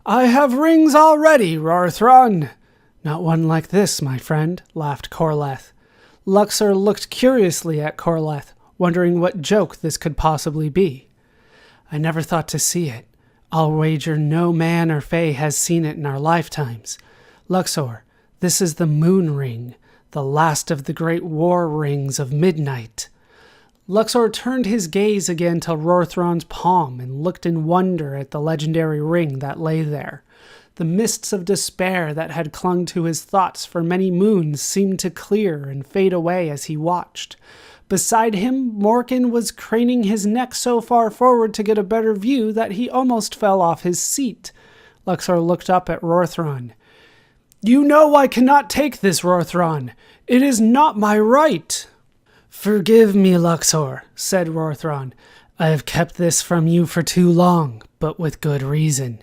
I have rings already, Rorthron. Not one like this, my friend, laughed Corleth. Luxor looked curiously at Corleth, wondering what joke this could possibly be. I never thought to see it. I'll wager no man or fae has seen it in our lifetimes. Luxor, this is the moon ring, the last of the great war rings of midnight. Luxor turned his gaze again to Rorthron's palm and looked in wonder at the legendary ring that lay there. The mists of despair that had clung to his thoughts for many moons seemed to clear and fade away as he watched. Beside him, Morkin was craning his neck so far forward to get a better view that he almost fell off his seat. Luxor looked up at Rorthron. You know I cannot take this, Rorthron. It is not my right. Forgive me, Luxor, said Rorthron. I have kept this from you for too long, but with good reason.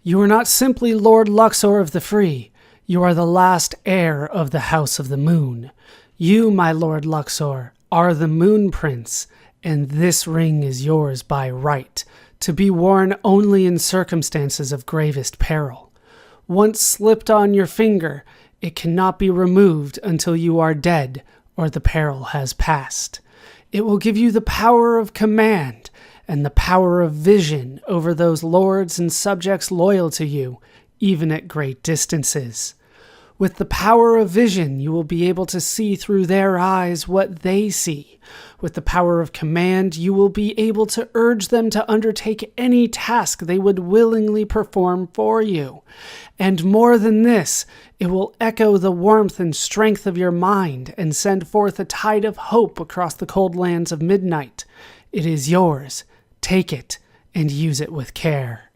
You are not simply Lord Luxor of the Free. You are the last heir of the House of the Moon. You, my Lord Luxor, are the Moon Prince, and this ring is yours by right, to be worn only in circumstances of gravest peril. Once slipped on your finger, it cannot be removed until you are dead or the peril has passed. It will give you the power of command and the power of vision over those lords and subjects loyal to you, even at great distances. With the power of vision, you will be able to see through their eyes what they see. With the power of command, you will be able to urge them to undertake any task they would willingly perform for you. And more than this, it will echo the warmth and strength of your mind and send forth a tide of hope across the cold lands of midnight. It is yours. Take it and use it with care.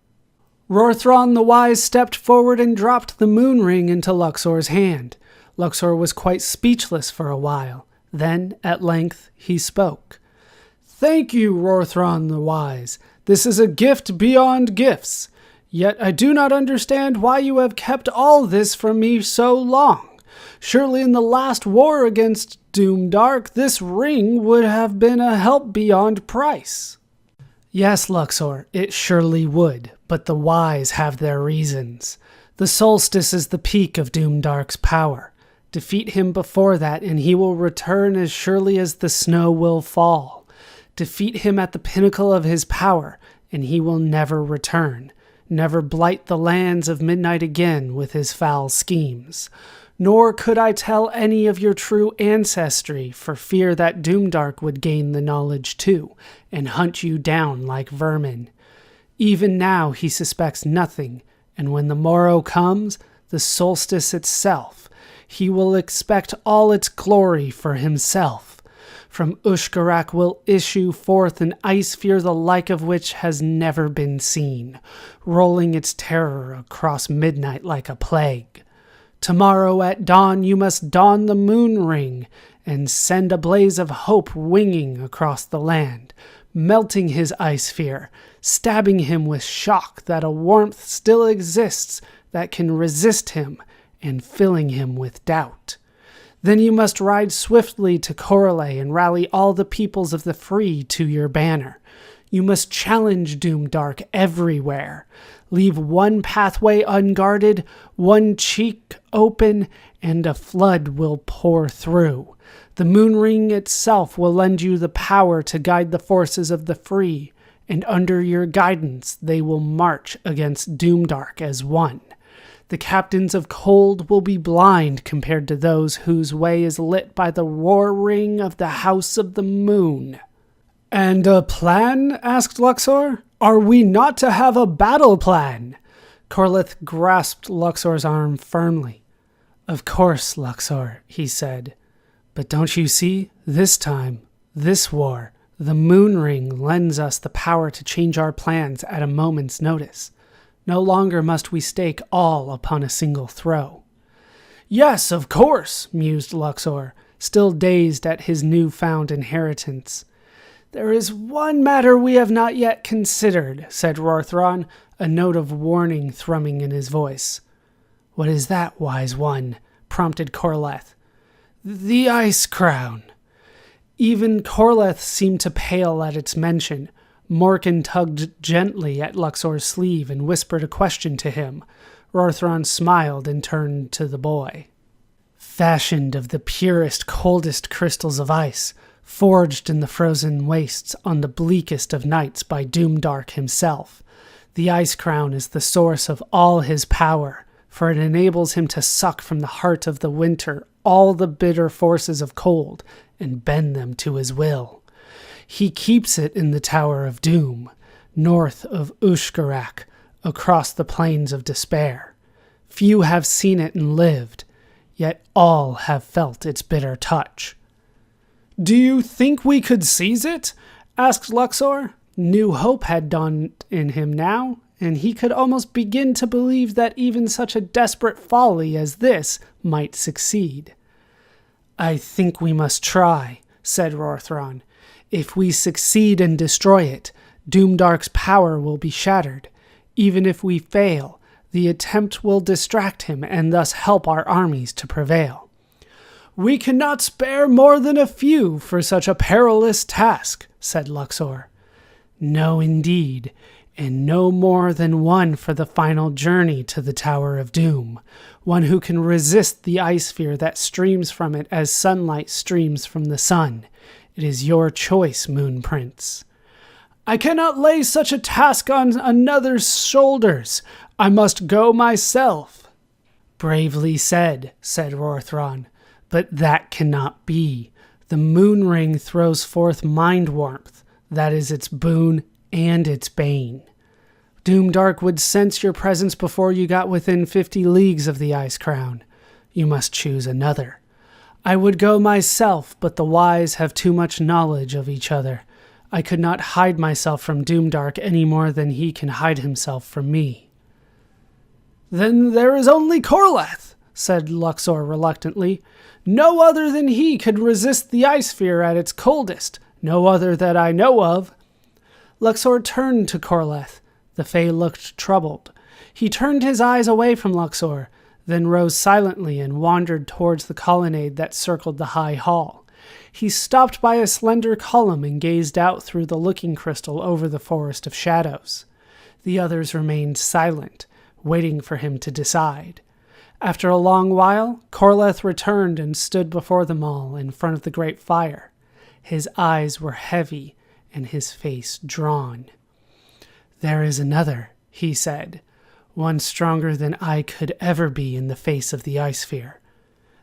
Rorthron the Wise stepped forward and dropped the moon ring into Luxor's hand. Luxor was quite speechless for a while. Then, at length, he spoke. "Thank you, Rorthron the Wise. This is a gift beyond gifts. Yet I do not understand why you have kept all this from me so long. Surely in the last war against Doomdark, this ring would have been a help beyond price." "Yes, Luxor, it surely would, but the wise have their reasons. The Solstice is the peak of Doomdark's power. Defeat him before that, and he will return as surely as the snow will fall. Defeat him at the pinnacle of his power, and he will never return, never blight the lands of Midnight again with his foul schemes. Nor could I tell any of your true ancestry, for fear that Doomdark would gain the knowledge too, and hunt you down like vermin. Even now he suspects nothing, and when the morrow comes, the solstice itself, he will expect all its glory for himself. From Ushgarak will issue forth an ice sphere the like of which has never been seen, rolling its terror across midnight like a plague. Tomorrow at dawn you must don the moon ring and send a blaze of hope winging across the land, melting his ice sphere, stabbing him with shock that a warmth still exists that can resist him, and filling him with doubt. Then you must ride swiftly to Corleth and rally all the peoples of the free to your banner. You must challenge Doomdark everywhere. Leave one pathway unguarded, one cheek open, and a flood will pour through. The moon ring itself will lend you the power to guide the forces of the free, and under your guidance they will march against Doomdark as one. The captains of cold will be blind compared to those whose way is lit by the war ring of the House of the Moon." "And a plan?" asked Luxor. "Are we not to have a battle plan?" Corleth grasped Luxor's arm firmly. "Of course, Luxor," he said. "But don't you see, this time, this war, the moon ring lends us the power to change our plans at a moment's notice. No longer must we stake all upon a single throw." "Yes, of course," mused Luxor, still dazed at his newfound inheritance. "There is one matter we have not yet considered," said Rorthron, a note of warning thrumming in his voice. "What is that, wise one?" prompted Corleth. "The ice crown." Even Corleth seemed to pale at its mention. Morkin tugged gently at Luxor's sleeve and whispered a question to him. Rorthron smiled and turned to the boy. "Fashioned of the purest, coldest crystals of ice, forged in the frozen wastes on the bleakest of nights by Doomdark himself, the ice crown is the source of all his power, for it enables him to suck from the heart of the winter all the bitter forces of cold and bend them to his will. He keeps it in the Tower of Doom, north of Ushgarak, across the plains of despair. Few have seen it and lived, yet all have felt its bitter touch." "Do you think we could seize it?" asked Luxor. New hope had dawned in him now, and he could almost begin to believe that even such a desperate folly as this might succeed. "I think we must try," said Rorthron. "If we succeed and destroy it, Doomdark's power will be shattered. Even if we fail, the attempt will distract him and thus help our armies to prevail." "We cannot spare more than a few for such a perilous task," said Luxor. "No, indeed, and no more than one for the final journey to the Tower of Doom, one who can resist the ice sphere that streams from it as sunlight streams from the sun. It is your choice, Moon Prince." "I cannot lay such a task on another's shoulders. I must go myself." "Bravely said," said Rorthron, "but that cannot be. The moon ring throws forth mind warmth. That is its boon and its bane. Doomdark would sense your presence before you got within 50 leagues of the Ice Crown. You must choose another. I would go myself, but the wise have too much knowledge of each other. I could not hide myself from Doomdark any more than he can hide himself from me." "Then there is only Corleth," said Luxor reluctantly. "No other than he could resist the ice sphere at its coldest. No other that I know of." Luxor turned to Corleth. The Fae looked troubled. He turned his eyes away from Luxor, then rose silently and wandered towards the colonnade that circled the high hall. He stopped by a slender column and gazed out through the looking crystal over the forest of shadows. The others remained silent, waiting for him to decide. After a long while, Corleth returned and stood before them all in front of the great fire. His eyes were heavy and his face drawn. "There is another," he said, "one stronger than I could ever be in the face of the ice sphere."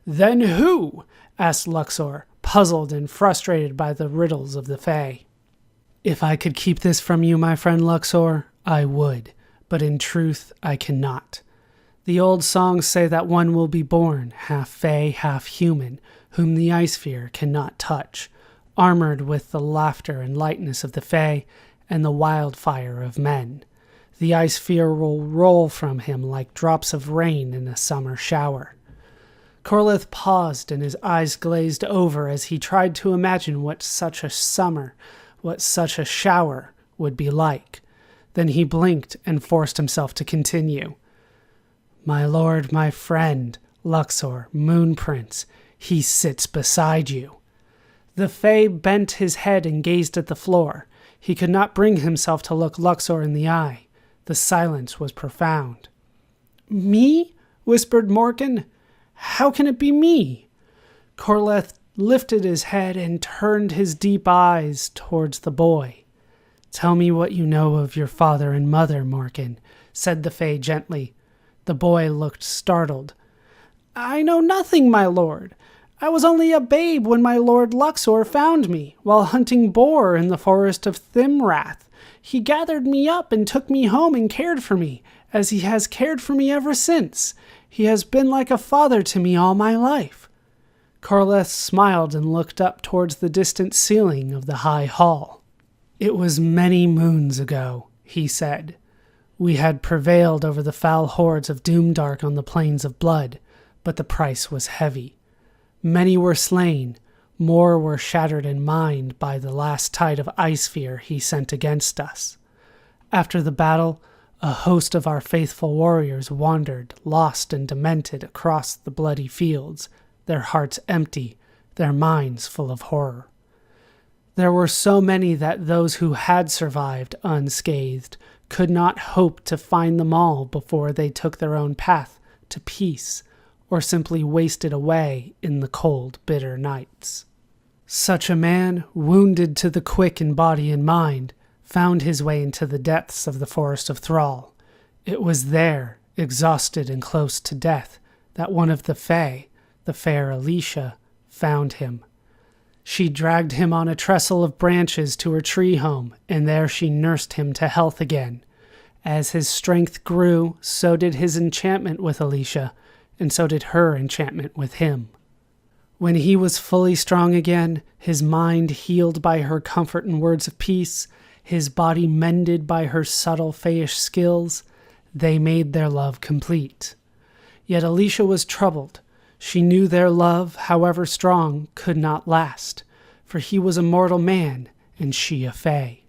"Then who?" asked Luxor, puzzled and frustrated by the riddles of the Fae. "If I could keep this from you, my friend Luxor, I would, but in truth I cannot. The old songs say that one will be born, half Fae, half human, whom the ice sphere cannot touch, armored with the laughter and lightness of the Fae and the wildfire of men. The ice sphere will roll from him like drops of rain in a summer shower." Corleth paused and his eyes glazed over as he tried to imagine what such a summer, what such a shower would be like. Then he blinked and forced himself to continue. "My lord, my friend, Luxor, Moon Prince, he sits beside you." The Fae bent his head and gazed at the floor. He could not bring himself to look Luxor in the eye. The silence was profound. "Me?" whispered Morkin. "How can it be me?" Corleth lifted his head and turned his deep eyes towards the boy. "Tell me what you know of your father and mother, Morkin," said the Fae gently. The boy looked startled. "I know nothing, my lord. I was only a babe when my lord Luxor found me, while hunting boar in the forest of Thimrath. He gathered me up and took me home and cared for me, as he has cared for me ever since. He has been like a father to me all my life." Corleth smiled and looked up towards the distant ceiling of the high hall. "It was many moons ago," he said. "We had prevailed over the foul hordes of Doomdark on the plains of blood, but the price was heavy. Many were slain, more were shattered in mind by the last tide of ice fear he sent against us. After the battle, a host of our faithful warriors wandered, lost and demented, across the bloody fields, their hearts empty, their minds full of horror. There were so many that those who had survived unscathed could not hope to find them all before they took their own path to peace, or simply wasted away in the cold, bitter nights. Such a man, wounded to the quick in body and mind, found his way into the depths of the Forest of Thrall. It was there, exhausted and close to death, that one of the Fae, the fair Alicia, found him. She dragged him on a trestle of branches to her tree home, and there she nursed him to health again. As his strength grew, so did his enchantment with Alicia, and so did her enchantment with him. When he was fully strong again, his mind healed by her comfort and words of peace, his body mended by her subtle fayish skills, they made their love complete. Yet Alicia was troubled. She knew their love, however strong, could not last, for he was a mortal man and she a Fae.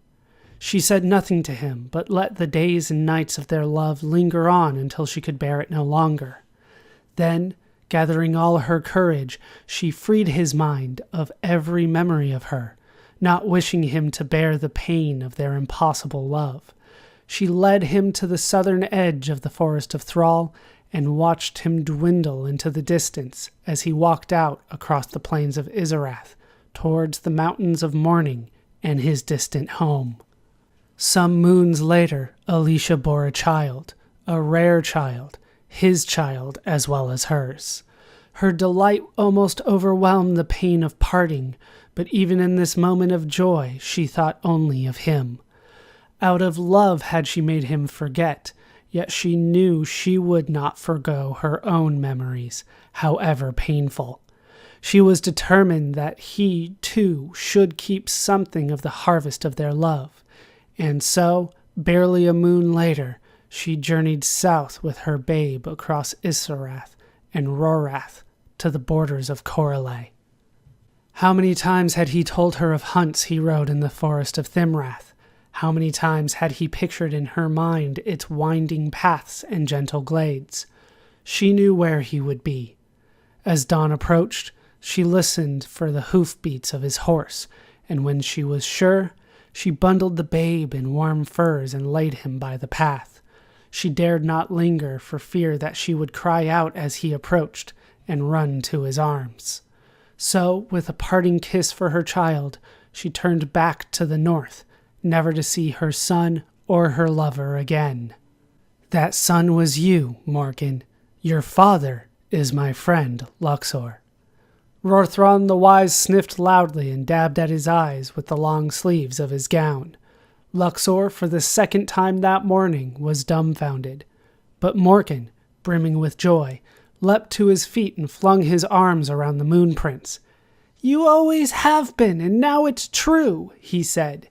She said nothing to him, but let the days and nights of their love linger on until she could bear it no longer. Then, gathering all her courage, she freed his mind of every memory of her, not wishing him to bear the pain of their impossible love. She led him to the southern edge of the Forest of Thrall and watched him dwindle into the distance as he walked out across the plains of Izarath towards the mountains of Morning and his distant home. Some moons later, Alicia bore a child, a rare child, his child as well as hers. Her delight almost overwhelmed the pain of parting, but even in this moment of joy, she thought only of him. Out of love had she made him forget, yet she knew she would not forgo her own memories, however painful. She was determined that he, too, should keep something of the harvest of their love, and so, barely a moon later, she journeyed south with her babe across Isarath and Rorrath to the borders of Corleth. How many times had he told her of hunts he rode in the forest of Thimrath? How many times had he pictured in her mind its winding paths and gentle glades? She knew where he would be. As dawn approached, she listened for the hoofbeats of his horse, and when she was sure, she bundled the babe in warm furs and laid him by the path. She dared not linger for fear that she would cry out as he approached and run to his arms. So, with a parting kiss for her child, she turned back to the north, never to see her son or her lover again. That son was you, Morkin. Your father is my friend, Luxor. Rorthron the Wise sniffed loudly and dabbed at his eyes with the long sleeves of his gown. Luxor, for the second time that morning, was dumbfounded. But Morkin, brimming with joy, leapt to his feet and flung his arms around the Moon Prince. "You always have been, and now it's true," he said.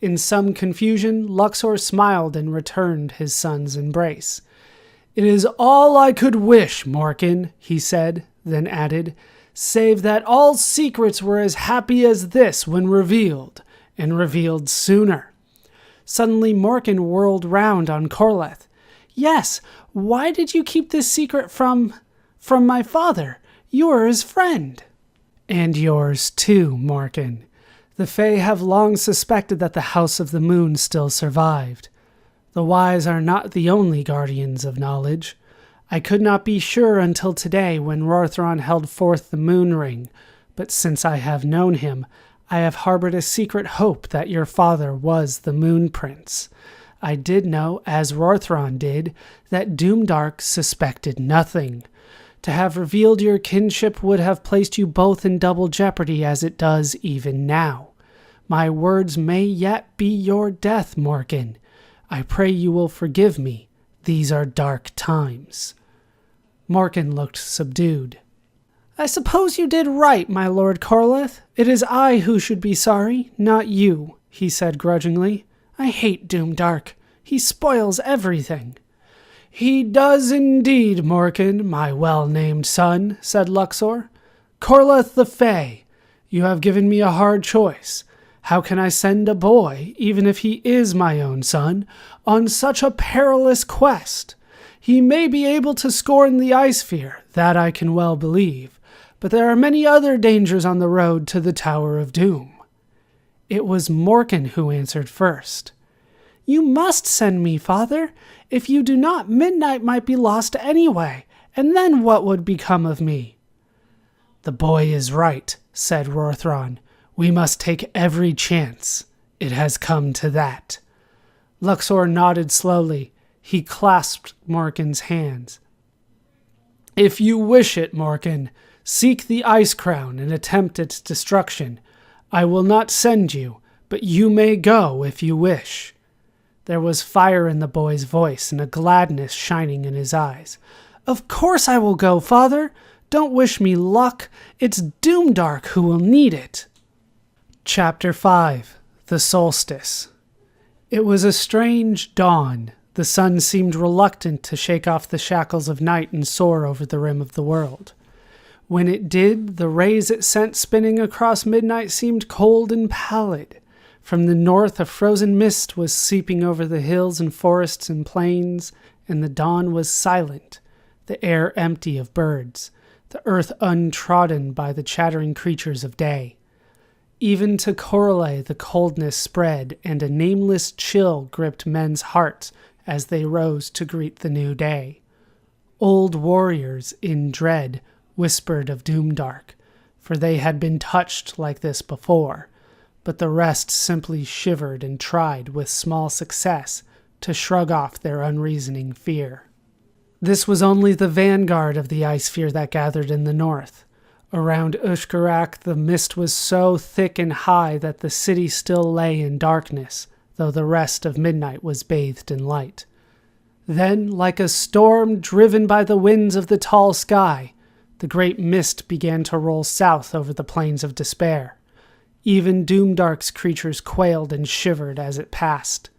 In some confusion, Luxor smiled and returned his son's embrace. "It is all I could wish, Morkin," he said, then added, "save that all secrets were as happy as this when revealed, and revealed sooner." Suddenly Morkin whirled round on Corleth. "Yes, why did you keep this secret from my father? You are his friend." "And yours too, Morkin. The Fae have long suspected that the House of the Moon still survived. The wise are not the only guardians of knowledge. I could not be sure until today when Rorthron held forth the moon ring, but since I have known him, I have harbored a secret hope that your father was the Moon Prince. I did know, as Rorthron did, that Doomdark suspected nothing. To have revealed your kinship would have placed you both in double jeopardy as it does even now. My words may yet be your death, Morkin. I pray you will forgive me. These are dark times." Morkin looked subdued. "I suppose you did right, my Lord Corleth. It is I who should be sorry, not you," he said grudgingly. "I hate Doomdark. He spoils everything." "He does indeed, Morkin, my well-named son," said Luxor. "Corleth the Fae, you have given me a hard choice. How can I send a boy, even if he is my own son, on such a perilous quest? He may be able to scorn the ice sphere, that I can well believe, but there are many other dangers on the road to the Tower of Doom." It was Morkin who answered first. "You must send me, father. If you do not, midnight might be lost anyway, and then what would become of me?" "The boy is right," said Rorthron. "We must take every chance. It has come to that." Luxor nodded slowly. He clasped Morkin's hands. "If you wish it, Morkin, seek the Ice Crown and attempt its destruction. I will not send you, but you may go if you wish." There was fire in the boy's voice and a gladness shining in his eyes. "Of course I will go, father. Don't wish me luck. It's Doomdark who will need it." Chapter 5. The Solstice. It was a strange dawn. The sun seemed reluctant to shake off the shackles of night and soar over the rim of the world. When it did, the rays it sent spinning across midnight seemed cold and pallid. From the north, a frozen mist was seeping over the hills and forests and plains, and the dawn was silent, the air empty of birds, the earth untrodden by the chattering creatures of day. Even to Corleth the coldness spread, and a nameless chill gripped men's hearts as they rose to greet the new day. Old warriors, in dread, whispered of Doomdark, for they had been touched like this before, but the rest simply shivered and tried, with small success, to shrug off their unreasoning fear. This was only the vanguard of the ice sphere that gathered in the north. Around Ushkarak the mist was so thick and high that the city still lay in darkness, though the rest of midnight was bathed in light. Then, like a storm driven by the winds of the tall sky, the great mist began to roll south over the plains of despair. Even Doomdark's creatures quailed and shivered as it passed.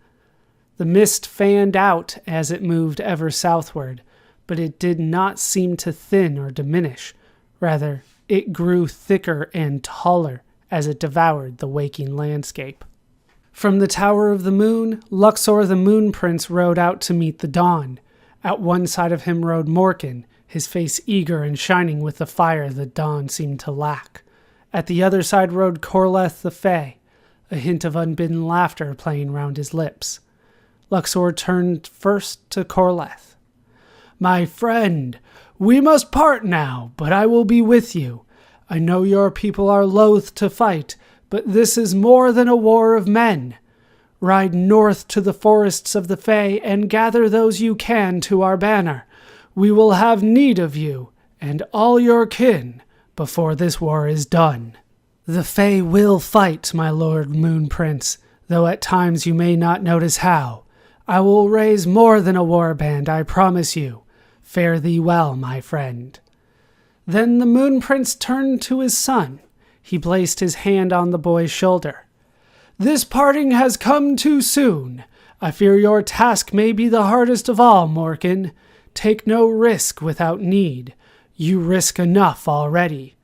The mist fanned out as it moved ever southward, but it did not seem to thin or diminish. Rather, it grew thicker and taller as it devoured the waking landscape. From the Tower of the Moon, Luxor the Moon Prince rode out to meet the dawn. At one side of him rode Morkin, his face eager and shining with the fire the dawn seemed to lack. At the other side rode Corleth the Fae, a hint of unbidden laughter playing round his lips. Luxor turned first to Corleth. "My friend, we must part now, but I will be with you. I know your people are loath to fight, but this is more than a war of men. Ride north to the forests of the Fae and gather those you can to our banner. We will have need of you, and all your kin, before this war is done." "The Fae will fight, my Lord Moon Prince, though at times you may not notice how. I will raise more than a war band, I promise you. Fare thee well, my friend." Then the Moon Prince turned to his son. He placed his hand on the boy's shoulder. "This parting has come too soon. I fear your task may be the hardest of all, Morkin. Take no risk without need. You risk enough already."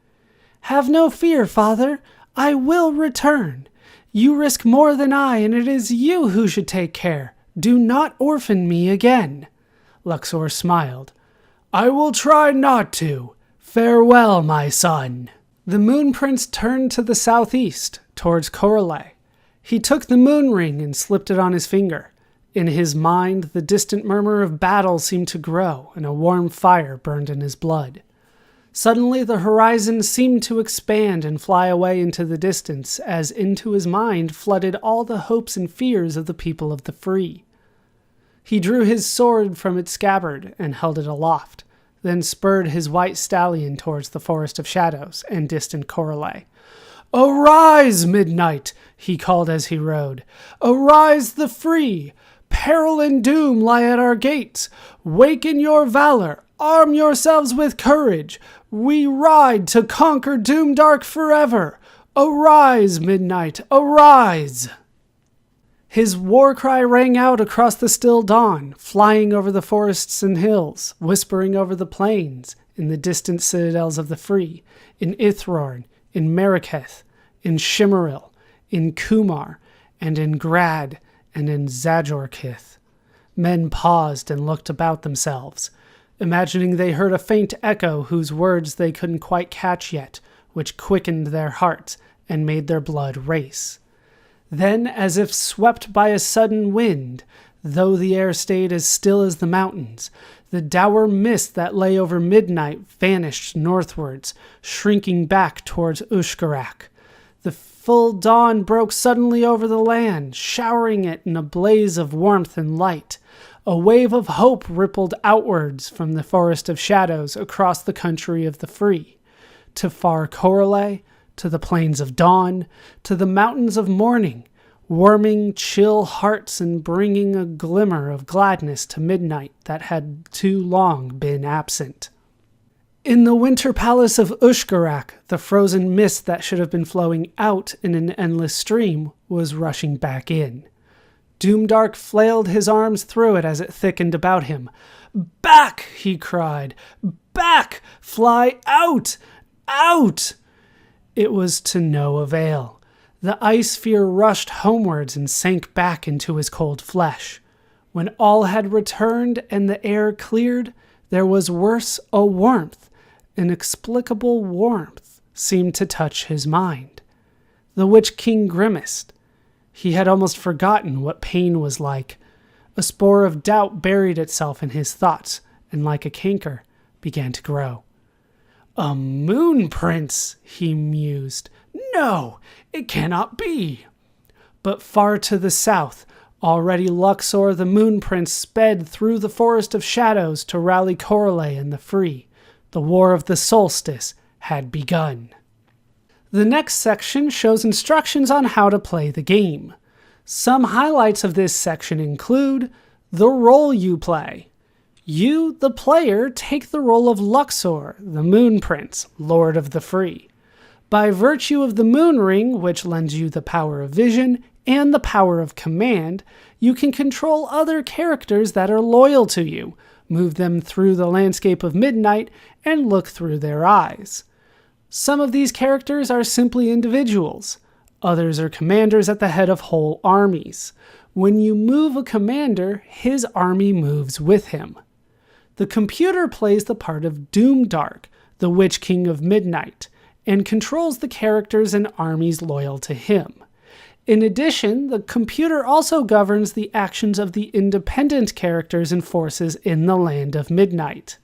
"Have no fear, father. I will return. You risk more than I, and it is you who should take care. Do not orphan me again." Luxor smiled. "I will try not to. Farewell, my son." The Moon Prince turned to the southeast, towards Corleth. He took the moon ring and slipped it on his finger. In his mind, the distant murmur of battle seemed to grow, and a warm fire burned in his blood. Suddenly the horizon seemed to expand and fly away into the distance, as into his mind flooded all the hopes and fears of the people of the free. He drew his sword from its scabbard and held it aloft, then spurred his white stallion towards the forest of shadows and distant Corleth. "Arise, midnight!" he called as he rode. "Arise the free! Peril and doom lie at our gates. Waken your valor! Arm yourselves with courage! We ride to conquer Doomdark forever! Arise, midnight! Arise!" His war cry rang out across the still dawn, flying over the forests and hills, whispering over the plains, in the distant citadels of the free, in Ithrorn, in Marraketh, in Shimmeril, in Kumar, and in Grad, and in Zajorkith. Men paused and looked about themselves, imagining they heard a faint echo whose words they couldn't quite catch yet, which quickened their hearts and made their blood race. Then, as if swept by a sudden wind, though the air stayed as still as the mountains, the dour mist that lay over midnight vanished northwards, shrinking back towards Ushkarak. The full dawn broke suddenly over the land, showering it in a blaze of warmth and light. A wave of hope rippled outwards from the forest of shadows across the country of the free, to far Corleth, to the plains of dawn, to the mountains of morning, warming chill hearts and bringing a glimmer of gladness to midnight that had too long been absent. In the winter palace of Ushkarak, the frozen mist that should have been flowing out in an endless stream was rushing back in. Doomdark flailed his arms through it as it thickened about him. "Back!" he cried. "Back! Fly out! Out!" It was to no avail. The ice fear rushed homewards and sank back into his cold flesh. When all had returned and the air cleared, there was worse a warmth. Inexplicable warmth seemed to touch his mind. The Witch King grimaced. He had almost forgotten what pain was like. A spore of doubt buried itself in his thoughts, and like a canker, began to grow. "A moon prince," he mused. "No, it cannot be." But far to the south, already Luxor the moon prince sped through the forest of shadows to rally Corleth and the free. The war of the Solstice had begun. The next section shows instructions on how to play the game. Some highlights of this section include the role you play. You, the player, take the role of Luxor, the Moon Prince, Lord of the Free. By virtue of the moon ring, which lends you the power of vision and the power of command, you can control other characters that are loyal to you, move them through the landscape of midnight, and look through their eyes. Some of these characters are simply individuals. Others are commanders at the head of whole armies. When you move a commander, his army moves with him. The computer plays the part of Doomdark, the Witch King of Midnight, and controls the characters and armies loyal to him. In addition, the computer also governs the actions of the independent characters and forces in the Land of Midnight.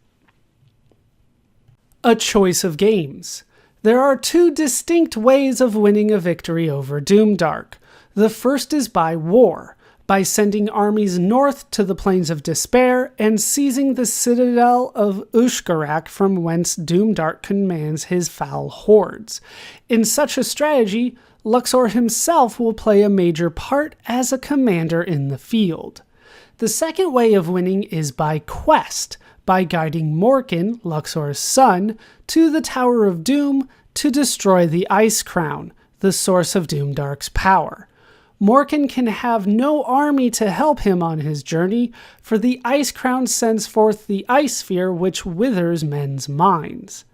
A choice of games. There are two distinct ways of winning a victory over Doomdark. The first is by war, by sending armies north to the Plains of Despair and seizing the citadel of Ushgarak from whence Doomdark commands his foul hordes. In such a strategy, Luxor himself will play a major part as a commander in the field. The second way of winning is by quest, by guiding Morkin, Luxor's son, to the Tower of Doom to destroy the Ice Crown, the source of Doomdark's power. Morkin can have no army to help him on his journey, for the Ice Crown sends forth the Ice Sphere which withers men's minds.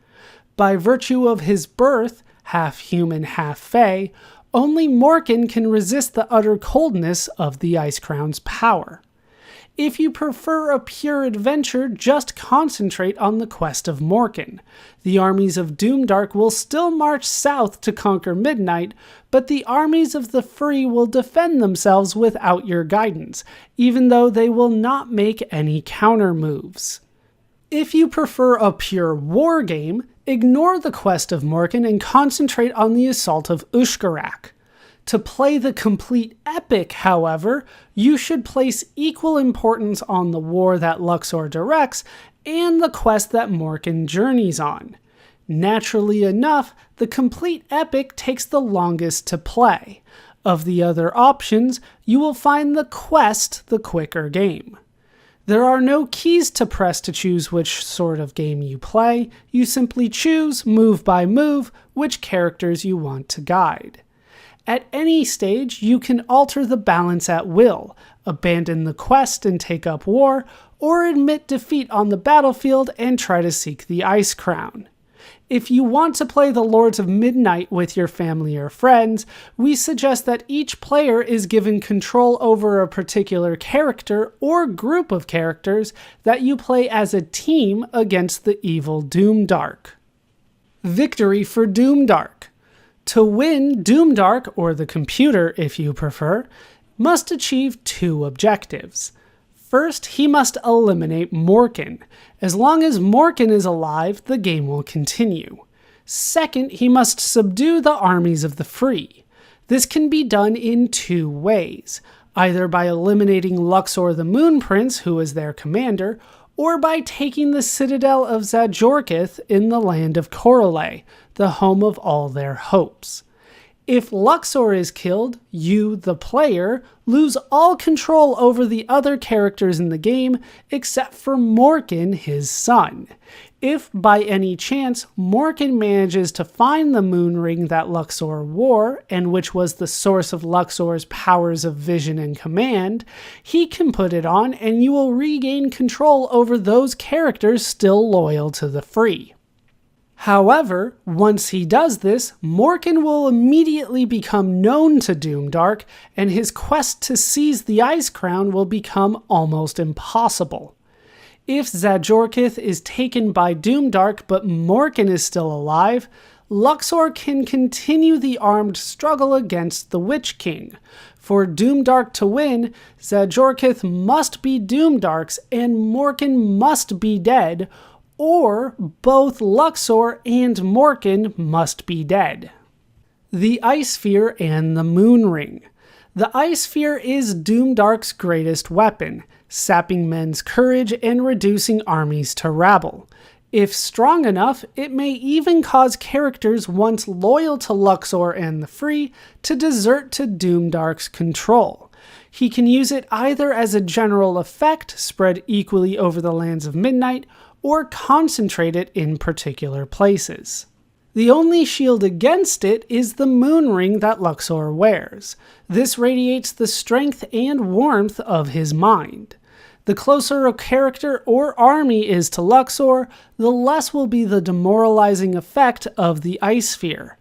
By virtue of his birth, half human, half fae, only Morkin can resist the utter coldness of the Ice Crown's power. If you prefer a pure adventure, just concentrate on the quest of Morkin. The armies of Doomdark will still march south to conquer Midnight, but the armies of the Free will defend themselves without your guidance, even though they will not make any counter moves. If you prefer a pure war game, ignore the quest of Morkin and concentrate on the assault of Ushgarak. To play the complete epic, however, you should place equal importance on the war that Luxor directs and the quest that Morkin journeys on. Naturally enough, the complete epic takes the longest to play. Of the other options, you will find the quest the quicker game. There are no keys to press to choose which sort of game you play. You simply choose, move by move, which characters you want to guide. At any stage, you can alter the balance at will, abandon the quest and take up war, or admit defeat on the battlefield and try to seek the Ice Crown. If you want to play the Lords of Midnight with your family or friends, we suggest that each player is given control over a particular character or group of characters that you play as a team against the evil Doomdark. Victory for Doomdark. To win, Doomdark, or the computer if you prefer, must achieve two objectives. First, he must eliminate Morkin. As long as Morkin is alive, the game will continue. Second, he must subdue the armies of the Free. This can be done in two ways, either by eliminating Luxor the Moon Prince, who is their commander, or by taking the citadel of Zajorkith in the land of Corleth, the home of all their hopes. If Luxor is killed, you, the player, lose all control over the other characters in the game except for Morkin, his son. If, by any chance, Morkin manages to find the moon ring that Luxor wore, and which was the source of Luxor's powers of vision and command, he can put it on and you will regain control over those characters still loyal to the Free. However, once he does this, Morkin will immediately become known to Doomdark, and his quest to seize the Ice Crown will become almost impossible. If Zajorkith is taken by Doomdark but Morkin is still alive, Luxor can continue the armed struggle against the Witch King. For Doomdark to win, Zajorkith must be Doomdark's and Morkin must be dead, or both Luxor and Morkin must be dead. The Ice Sphere and the Moon Ring. The Ice Sphere is Doomdark's greatest weapon, sapping men's courage and reducing armies to rabble. If strong enough, it may even cause characters once loyal to Luxor and the Free to desert to Doomdark's control. He can use it either as a general effect spread equally over the lands of Midnight, or concentrate it in particular places. The only shield against it is the moon ring that Luxor wears. This radiates the strength and warmth of his mind. The closer a character or army is to Luxor, the less will be the demoralizing effect of the ice sphere.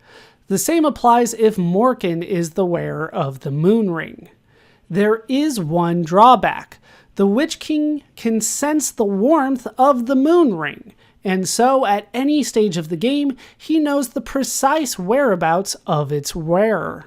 The same applies if Morkin is the wearer of the moon ring. There is one drawback. The Witch King can sense the warmth of the moon ring, and so at any stage of the game, he knows the precise whereabouts of its wearer.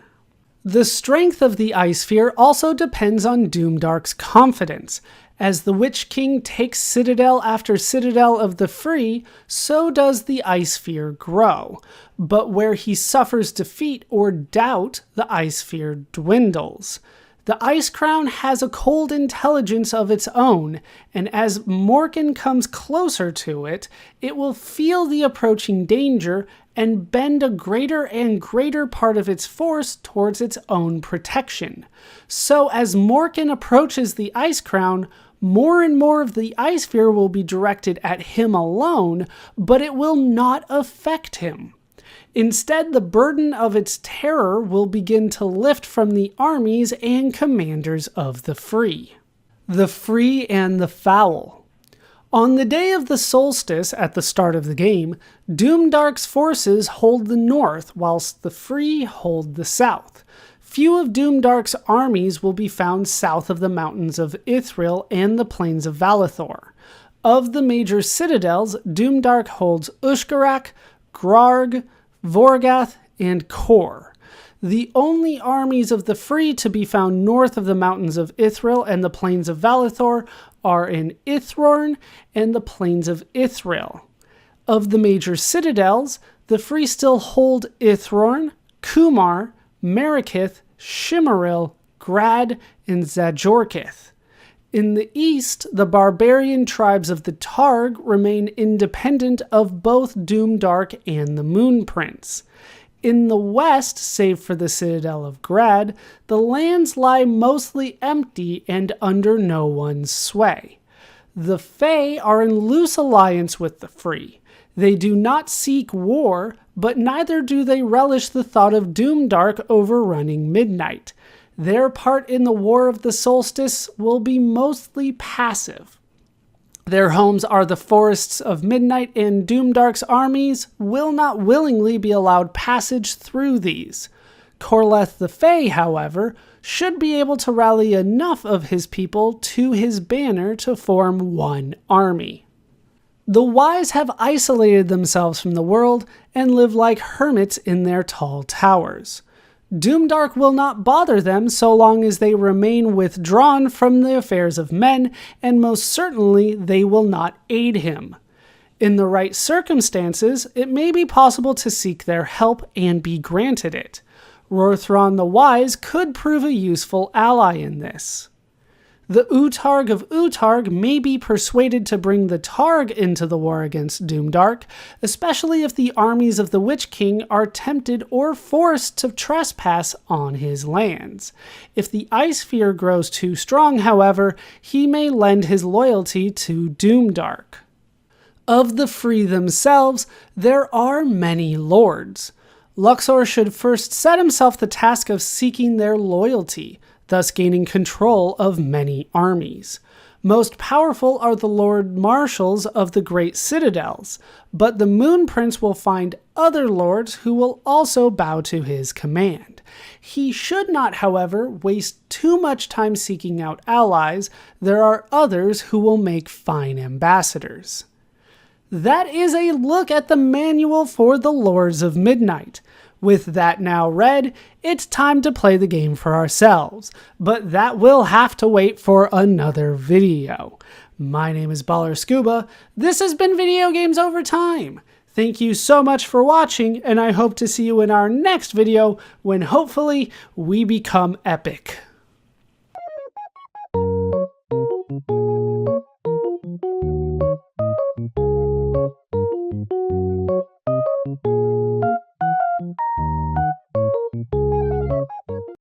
The strength of the ice sphere also depends on Doomdark's confidence. As the Witch King takes citadel after citadel of the free, so does the ice sphere grow. But where he suffers defeat or doubt, the ice sphere dwindles. The Ice Crown has a cold intelligence of its own, and as Morkin comes closer to it, it will feel the approaching danger and bend a greater and greater part of its force towards its own protection. So as Morkin approaches the Ice Crown, more and more of the ice sphere will be directed at him alone, but it will not affect him. Instead, the burden of its terror will begin to lift from the armies and commanders of the free. The free and the foul. On the day of the Solstice at the start of the game, Doomdark's forces hold the north, whilst the free hold the south. Few of Doomdark's armies will be found south of the mountains of Ithril and the plains of Valethor. Of the major citadels, Doomdark holds Ushgarak, Grarg, Vorgath, and Kor. The only armies of the free to be found north of the mountains of Ithril and the plains of Valethor are in Ithrorn and the plains of Ithril. Of the major citadels, the free still hold Ithrorn, Kumar, Marikith, Shimmeril, Grad, and Zajorkith. In the east, the barbarian tribes of the Targ remain independent of both Doomdark and the Moon Prince. In the west, save for the citadel of Grad, the lands lie mostly empty and under no one's sway. The Fae are in loose alliance with the free. They do not seek war, but neither do they relish the thought of Doomdark overrunning Midnight. Their part in the War of the Solstice will be mostly passive. Their homes are the forests of Midnight, and Doomdark's armies will not willingly be allowed passage through these. Corleth the Fae, however, should be able to rally enough of his people to his banner to form one army. The wise have isolated themselves from the world and live like hermits in their tall towers. Doomdark will not bother them so long as they remain withdrawn from the affairs of men, and most certainly they will not aid him. In the right circumstances, it may be possible to seek their help and be granted it. Rorthron the Wise could prove a useful ally in this. The Utarg of Utarg may be persuaded to bring the Targ into the war against Doomdark, especially if the armies of the Witch King are tempted or forced to trespass on his lands. If the ice sphere grows too strong, however, he may lend his loyalty to Doomdark. Of the free themselves, there are many lords. Luxor should first set himself the task of seeking their loyalty, thus gaining control of many armies. Most powerful are the Lord Marshals of the great citadels, but the Moon Prince will find other lords who will also bow to his command. He should not, however, waste too much time seeking out allies. There are others who will make fine ambassadors. That is a look at the manual for the Lords of Midnight. With that now read, it's time to play the game for ourselves, but that will have to wait for another video. My name is ballerscuba. This has been Video Games Over Time. Thank you so much for watching, and I hope to see you in our next video when hopefully we become epic.